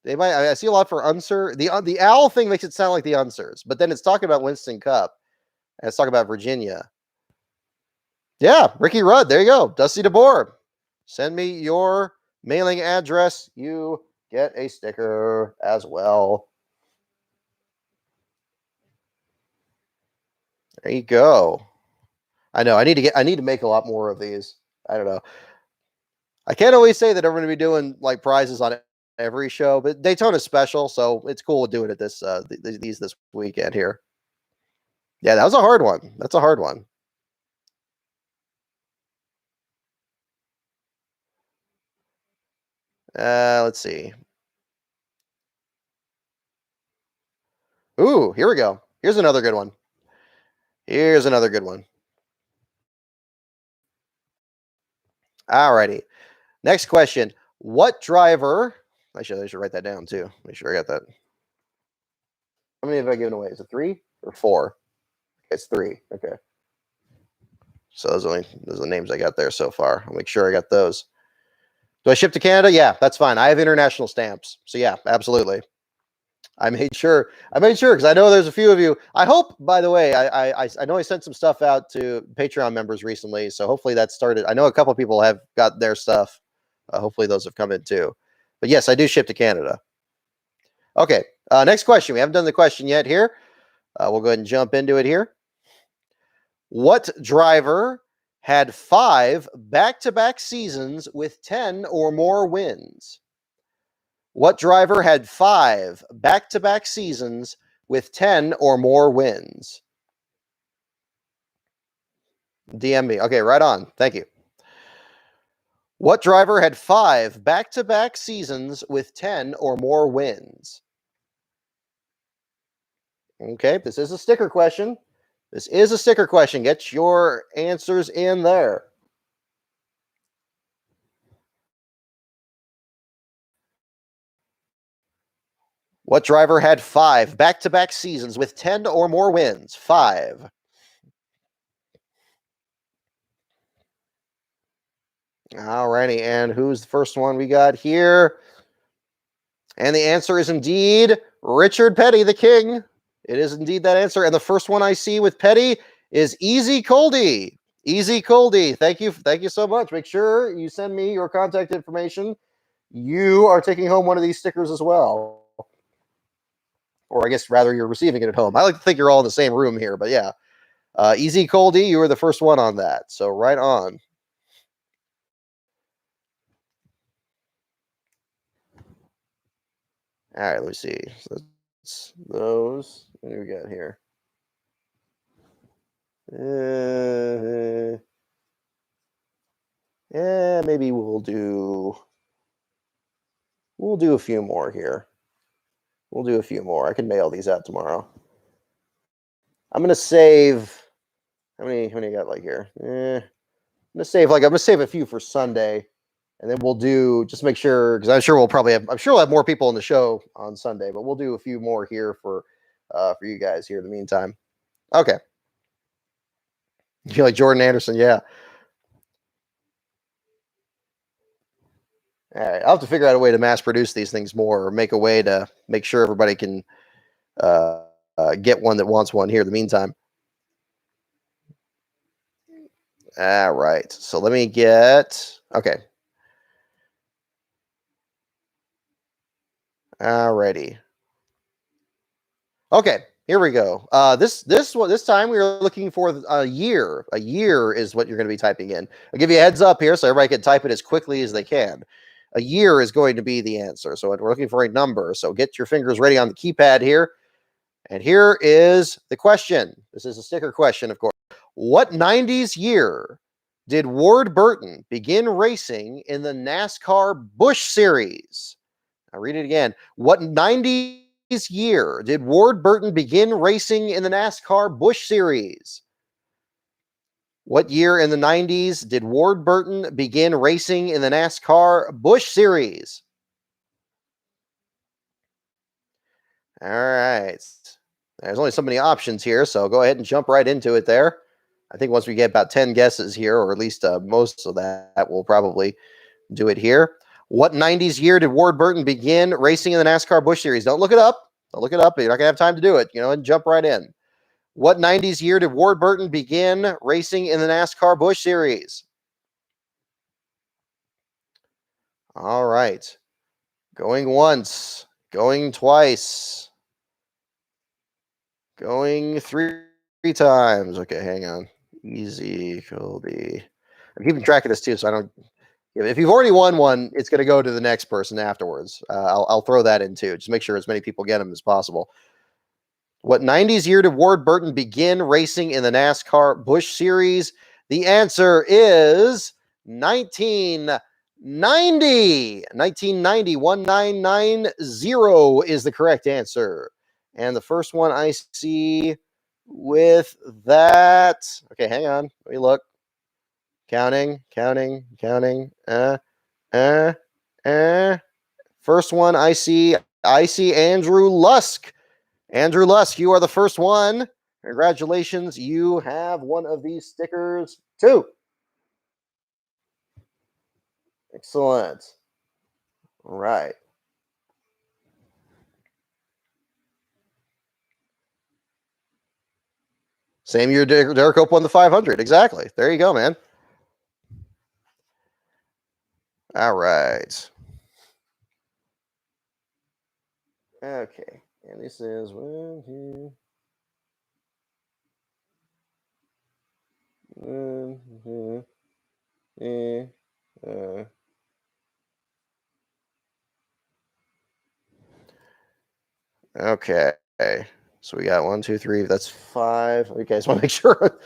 I see a lot for Unser. The Al thing makes it sound like the Unsers, but then it's talking about Winston Cup, and it's talking about Virginia. Yeah, Ricky Rudd. There you go. Dusty DeBoer. Send me your mailing address. You get a sticker as well. There you go. I know. I need to make a lot more of these. I don't know. I can't always say that I'm going to be doing like prizes on every show, but Daytona's special, so it's cool to do it at this this weekend here. Yeah, that was a hard one. That's a hard one. Let's see. Ooh, here we go. Here's another good one. Here's another good one. Alrighty. Next question. What driver? I should write that down too. Make sure I got that. How many have I given away? Is it 3 or 4? It's 3. Okay. So those are the names I got there so far. I'll make sure I got those. Do I ship to Canada? Yeah, that's fine. I have international stamps. So yeah, absolutely. I made sure because I know there's a few of you. I hope, by the way, I know I sent some stuff out to Patreon members recently, so hopefully that started. I know a couple of people have got their stuff. Hopefully those have come in too. But yes, I do ship to Canada. Okay, next question. We haven't done the question yet here. We'll go ahead and jump into it here. What driver had 5 back-to-back seasons with 10 or more wins? What driver had 5 back-to-back seasons with 10 or more wins? DM me. Okay, right on. Thank you. What driver had 5 back-to-back seasons with 10 or more wins? Okay, this is a sticker question. This is a sticker question. Get your answers in there. What driver had 5 back-to-back seasons with 10 or more wins? 5. Alrighty, and who's the first one we got here? And the answer is indeed Richard Petty, the king. It is indeed that answer. And the first one I see with Petty is Easy Coldy. Easy Coldy. Thank you so much. Make sure you send me your contact information. You are taking home one of these stickers as well. Or I guess rather you're receiving it at home. I like to think you're all in the same room here, but yeah. Easy Coldy, you were the first one on that. So right on. All right, let me see. So that's those. What do we got here? maybe we'll do a few more here. We'll do a few more. I can mail these out tomorrow. I'm gonna save. How many you got like here? I'm gonna save a few for Sunday, and then we'll do just make sure because I'm sure we'll have more people in the show on Sunday, but we'll do a few more here for you guys here in the meantime. Okay. You like Jordan Anderson? Yeah. All right. I'll have to figure out a way to mass produce these things more, or make a way to make sure everybody can get one that wants one here in the meantime. All right. So let me get. Okay. All righty. Okay. Here we go. This time we are looking for a year. A year is what you're going to be typing in. I'll give you a heads up here so everybody can type it as quickly as they can. A year is going to be the answer. So we're looking for a number. So get your fingers ready on the keypad here. And here is the question. This is a sticker question, of course. What 90s year did Ward Burton begin racing in the NASCAR Busch Series? I'll read it again. What 90s year did Ward Burton begin racing in the NASCAR Busch Series? What year in the 90s did Ward Burton begin racing in the NASCAR Busch Series? All right. There's only so many options here, so go ahead and jump right into it there. I think once we get about 10 guesses here, or at least most of that, we'll probably do it here. What 90s year did Ward Burton begin racing in the NASCAR Busch Series? Don't look it up. Don't look it up. You're not going to have time to do it, and jump right in. What 90s year did Ward Burton begin racing in the NASCAR Busch Series? All right. Going once. Going twice. Going three times. Okay, hang on. Easy, Colby. I'm keeping track of this too, so I don't. If you've already won one, it's going to go to the next person afterwards. I'll throw that in too. Just make sure as many people get them as possible. What 90s year did Ward Burton begin racing in the NASCAR Busch Series? The answer is 1990. 1990. 1990 is the correct answer. And the first one I see with that. Okay, hang on. Let me look. Counting. First one I see Andrew Lusk. Andrew Lusk, you are the first one. Congratulations. You have one of these stickers too. Excellent. All right. Same year Derrick Cope won the 500. Exactly. There you go, man. All right. Okay. And this is 1, 2. 1, 2. Okay. So we got 1, 2, 3. That's 5. Okay, I just want to make sure.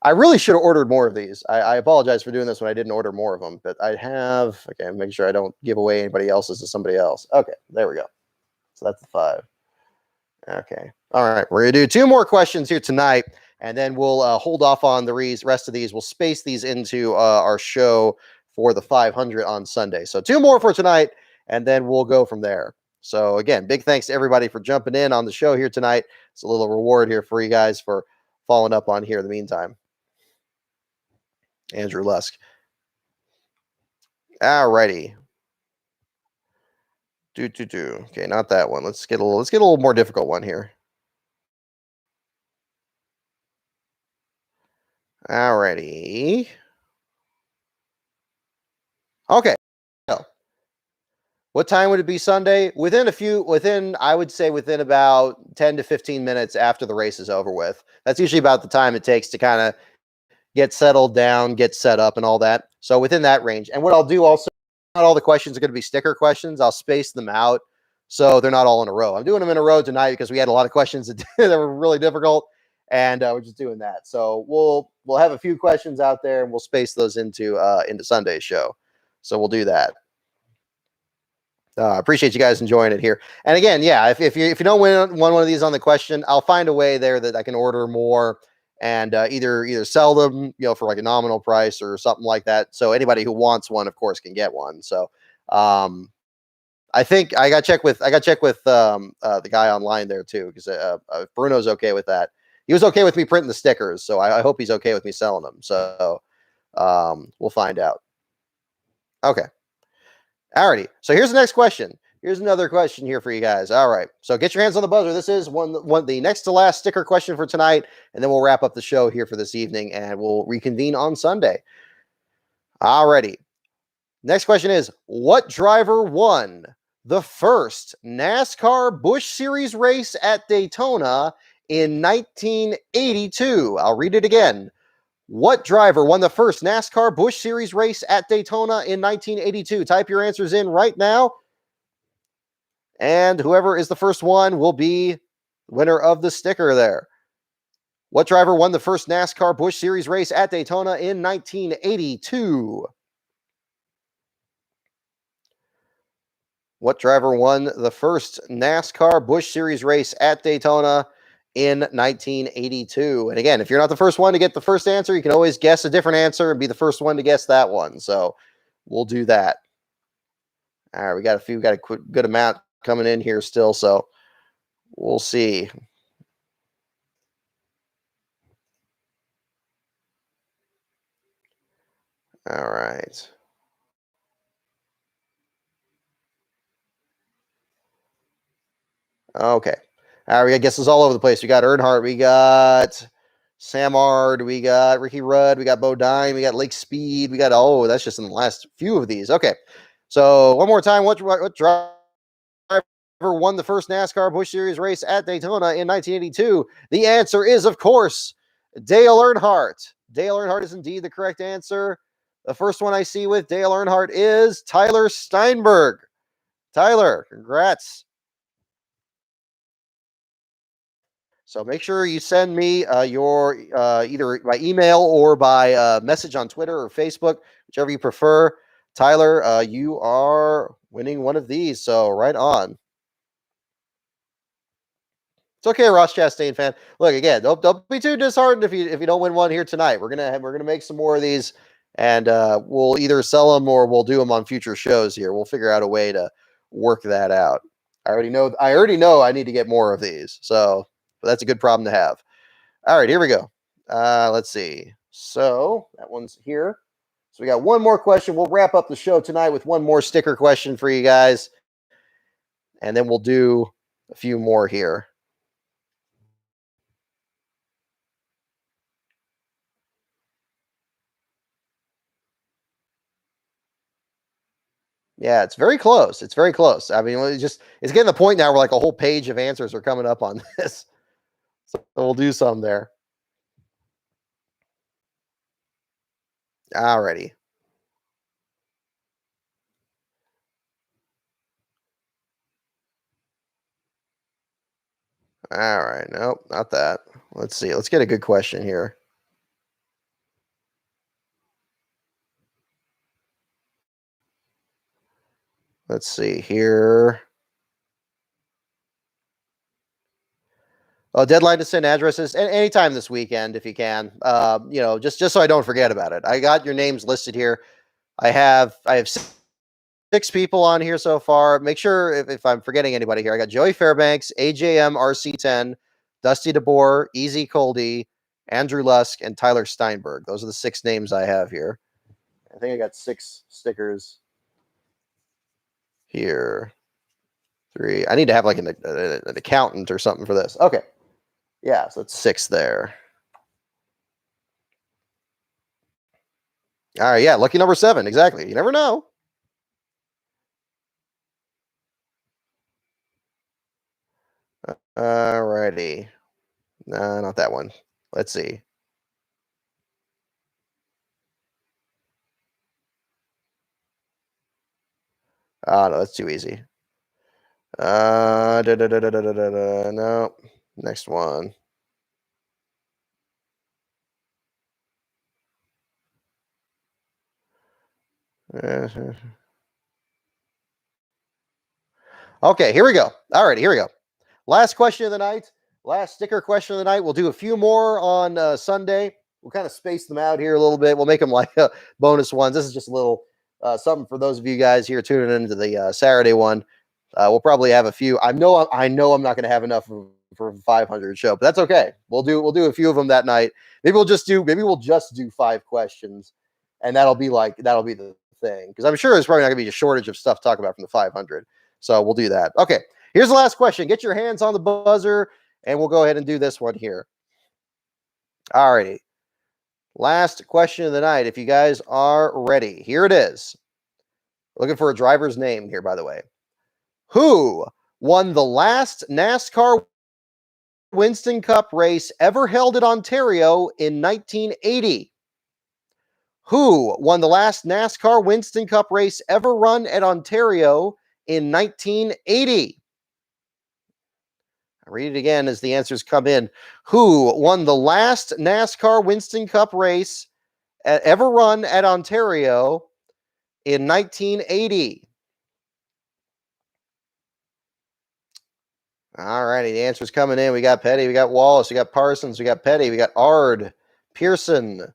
I really should have ordered more of these. I apologize for doing this when I didn't order more of them, but I have. Okay, make sure I don't give away anybody else's to somebody else. Okay, there we go. So that's the 5. Okay. All right. We're going to do 2 more questions here tonight, and then we'll hold off on the rest of these. We'll space these into our show for the 500 on Sunday. So 2 more for tonight, and then we'll go from there. So again, big thanks to everybody for jumping in on the show here tonight. It's a little reward here for you guys for following up on here in the meantime. Andrew Lusk. All righty. Okay, not that one. Let's get a little more difficult one here. All righty. Okay. What time would it be Sunday? I would say within about 10 to 15 minutes after the race is over with. That's usually about the time it takes to kind of get settled down, get set up and all that. So within that range. And what I'll do also, not all the questions are going to be sticker questions. I'll space them out so they're not all in a row. I'm doing them in a row tonight because we had a lot of questions that were really difficult, and we're just doing that. So we'll have a few questions out there, and we'll space those into Sunday's show. So we'll do that. I appreciate you guys enjoying it here. And again, yeah, if you don't win one of these on the question, I'll find a way there that I can order more and either sell them, for like a nominal price or something like that. So anybody who wants one, of course, can get one. So I think I got to check with the guy online there too, because Bruno's okay with that. He was okay with me printing the stickers, so I hope he's okay with me selling them. So we'll find out. Okay. Alrighty. So here's the next question. Here's another question here for you guys. All right. So get your hands on the buzzer. This is the next to last sticker question for tonight, and then we'll wrap up the show here for this evening, and we'll reconvene on Sunday. Alrighty. Next question is, what driver won the first NASCAR Busch Series race at Daytona in 1982? I'll read it again. What driver won the first NASCAR Busch Series race at Daytona in 1982? Type your answers in right now. And whoever is the first one will be winner of the sticker there. What driver won the first NASCAR Busch Series race at Daytona in 1982? What driver won the first NASCAR Busch Series race at Daytona in 1982? And again, if you're not the first one to get the first answer, you can always guess a different answer and be the first one to guess that one. So we'll do that. All right, we got a good amount coming in here still, so we'll see. All right. Okay. All right, we got guesses all over the place. We got Earnhardt, we got Samard, we got Ricky Rudd, we got Bodine, we got Lake Speed, we got that's just in the last few of these. Okay. So one more time, what driver won the first NASCAR Busch Series race at Daytona in 1982? The answer is, of course, Dale Earnhardt. Dale Earnhardt is indeed the correct answer. The first one I see with Dale Earnhardt is Tyler Steinberg. Tyler, congrats. So make sure you send me your either by email or by message on Twitter or Facebook, whichever you prefer. Tyler, you are winning one of these. So right on. It's okay, Ross Chastain fan. Look, again, don't be too disheartened if you don't win one here tonight. We're gonna make some more of these, and we'll either sell them or we'll do them on future shows. Here, we'll figure out a way to work that out. I already know I need to get more of these, so that's a good problem to have. All right, here we go. Let's see. So that one's here. So we got one more question. We'll wrap up the show tonight with one more sticker question for you guys, and then we'll do a few more here. Yeah, it's very close. It's very close. I mean, it's getting to the point now where like a whole page of answers are coming up on this. So we'll do some there. Alrighty. All right. Nope, not that. Let's see. Let's get a good question here. Let's see here. Oh, deadline to send addresses anytime this weekend if you can. Just so I don't forget about it. I got your names listed here. I have six people on here so far. Make sure if I'm forgetting anybody here. I got Joey Fairbanks, AJM RC10, Dusty DeBoer, Easy Coldy, Andrew Lusk, and Tyler Steinberg. Those are the six names I have here. I think I got 6 stickers here. 3. I need to have like an accountant or something for this. Okay. Yeah, so it's 6 there. All right, yeah, lucky number 7, exactly. You never know. All righty. No, not that one. Let's see. Oh, no, that's too easy. No. Next one. Okay, here we go. All right, here we go. Last question of the night. Last sticker question of the night. We'll do a few more on Sunday. We'll kind of space them out here a little bit. We'll make them like bonus ones. This is just a little something for those of you guys here tuning into the Saturday one. We'll probably have a few. I know I'm not going to have enough for 500 show, but that's okay. We'll do a few of them that night. Maybe we'll just do 5 questions, and that'll be the thing, because I'm sure there's probably not going to be a shortage of stuff to talk about from the 500. So we'll do that. Okay, here's the last question. Get your hands on the buzzer, and we'll go ahead and do this one here. All righty. Last question of the night. If you guys are ready, here it is. Looking for a driver's name here, by the way. Who won the last NASCAR Winston Cup race ever held at Ontario in 1980? Who won the last NASCAR Winston Cup race ever run at Ontario in 1980? I'll read it again as the answers come in. Who won the last NASCAR Winston Cup race ever run at Ontario in 1980? All righty, the answer's coming in. We got Petty, we got Wallace, we got Parsons, we got Petty, we got Ard, Pearson,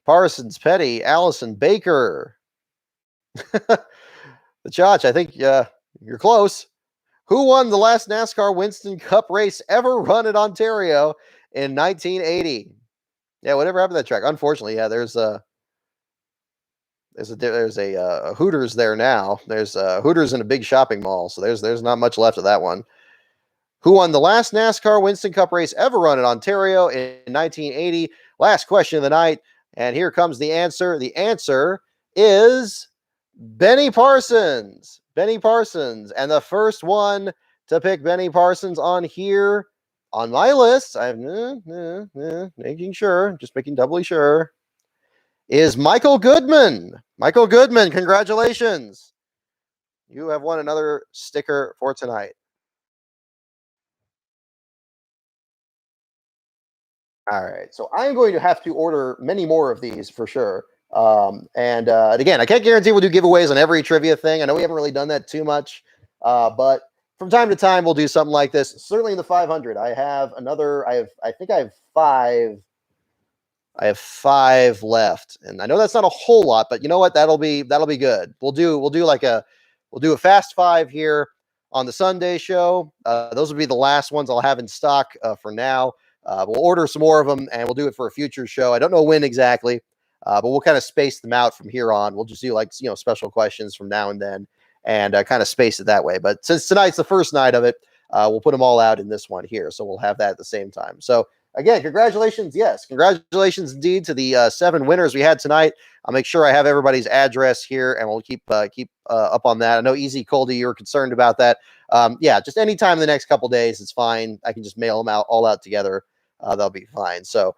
Parsons, Petty, Allison, Baker. The Chotch, I think you're close. Who won the last NASCAR Winston Cup race ever run at Ontario in 1980? Yeah, whatever happened to that track? Unfortunately, yeah, there's a Hooters there now. There's Hooters in a big shopping mall, so there's not much left of that one. Who won the last NASCAR Winston Cup race ever run at Ontario in 1980? Last question of the night, and here comes the answer. The answer is Benny Parsons. Benny Parsons. And the first one to pick Benny Parsons on here on my list, I'm making sure, just making doubly sure, is Michael Goodman. Michael Goodman, congratulations. You have won another sticker for tonight. All right, so I'm going to have to order many more of these for sure. And again, I can't guarantee we'll do giveaways on every trivia thing. I know we haven't really done that too much, but from time to time we'll do something like this. Certainly in the 500, I think I have 5. I have 5 left, and I know that's not a whole lot, but you know what? That'll be good. We'll do a fast 5 here on the Sunday show. Those will be the last ones I'll have in stock for now. We'll order some more of them, and we'll do it for a future show. I don't know when exactly, but we'll kind of space them out from here on. We'll just do special questions from now and then, and kind of space it that way. But since tonight's the first night of it, we'll put them all out in this one here. So we'll have that at the same time. So again, congratulations. Yes, congratulations indeed to the 7 winners we had tonight. I'll make sure I have everybody's address here, and we'll keep up on that. I know Easy Coldy, you were concerned about that. Yeah, just anytime in the next couple days, it's fine. I can just mail them all out together. That'll be fine. So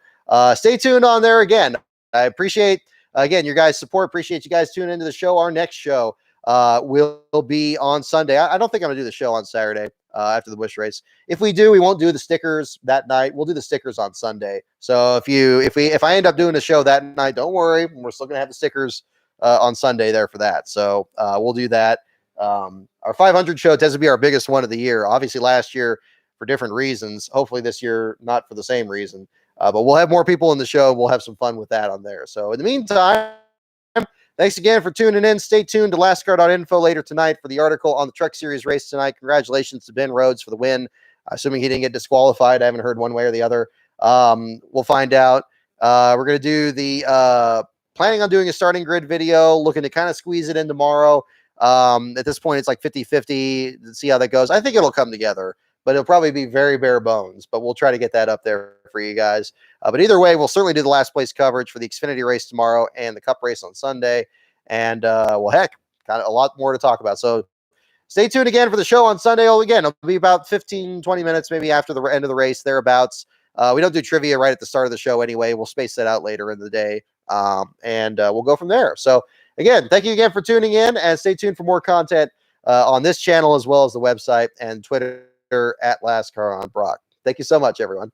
stay tuned on there. Again, I appreciate your guys' support. Appreciate you guys tuning into the show. Our next show will be on Sunday. I don't think I'm gonna do the show on Saturday after the Busch race. If we do, we won't do the stickers that night. We'll do the stickers on Sunday. So if I end up doing the show that night, don't worry. We're still gonna have the stickers on Sunday there for that. So we'll do that. Our 500 show tends to be our biggest one of the year. Obviously, last year for different reasons. Hopefully this year, not for the same reason. But we'll have more people in the show. We'll have some fun with that on there. So in the meantime, thanks again for tuning in. Stay tuned to lastcar.info later tonight for the article on the Truck Series race tonight. Congratulations to Ben Rhodes for the win. Assuming he didn't get disqualified. I haven't heard one way or the other. We'll find out. We're going to do planning on doing a starting grid video, looking to kind of squeeze it in tomorrow. At this point, it's like 50-50. Let's see how that goes. I think it'll come together, but it'll probably be very bare bones, but we'll try to get that up there for you guys. But either way, we'll certainly do the last place coverage for the Xfinity race tomorrow and the Cup race on Sunday. And, well, heck, kind of a lot more to talk about. So stay tuned again for the show on Sunday. Again, it'll be about 15, 20 minutes, maybe after the end of the race, thereabouts. We don't do trivia right at the start of the show anyway. We'll space that out later in the day. And we'll go from there. So again, thank you again for tuning in, and stay tuned for more content on this channel as well as the website and Twitter at LastCar on Brock. Thank you so much, everyone.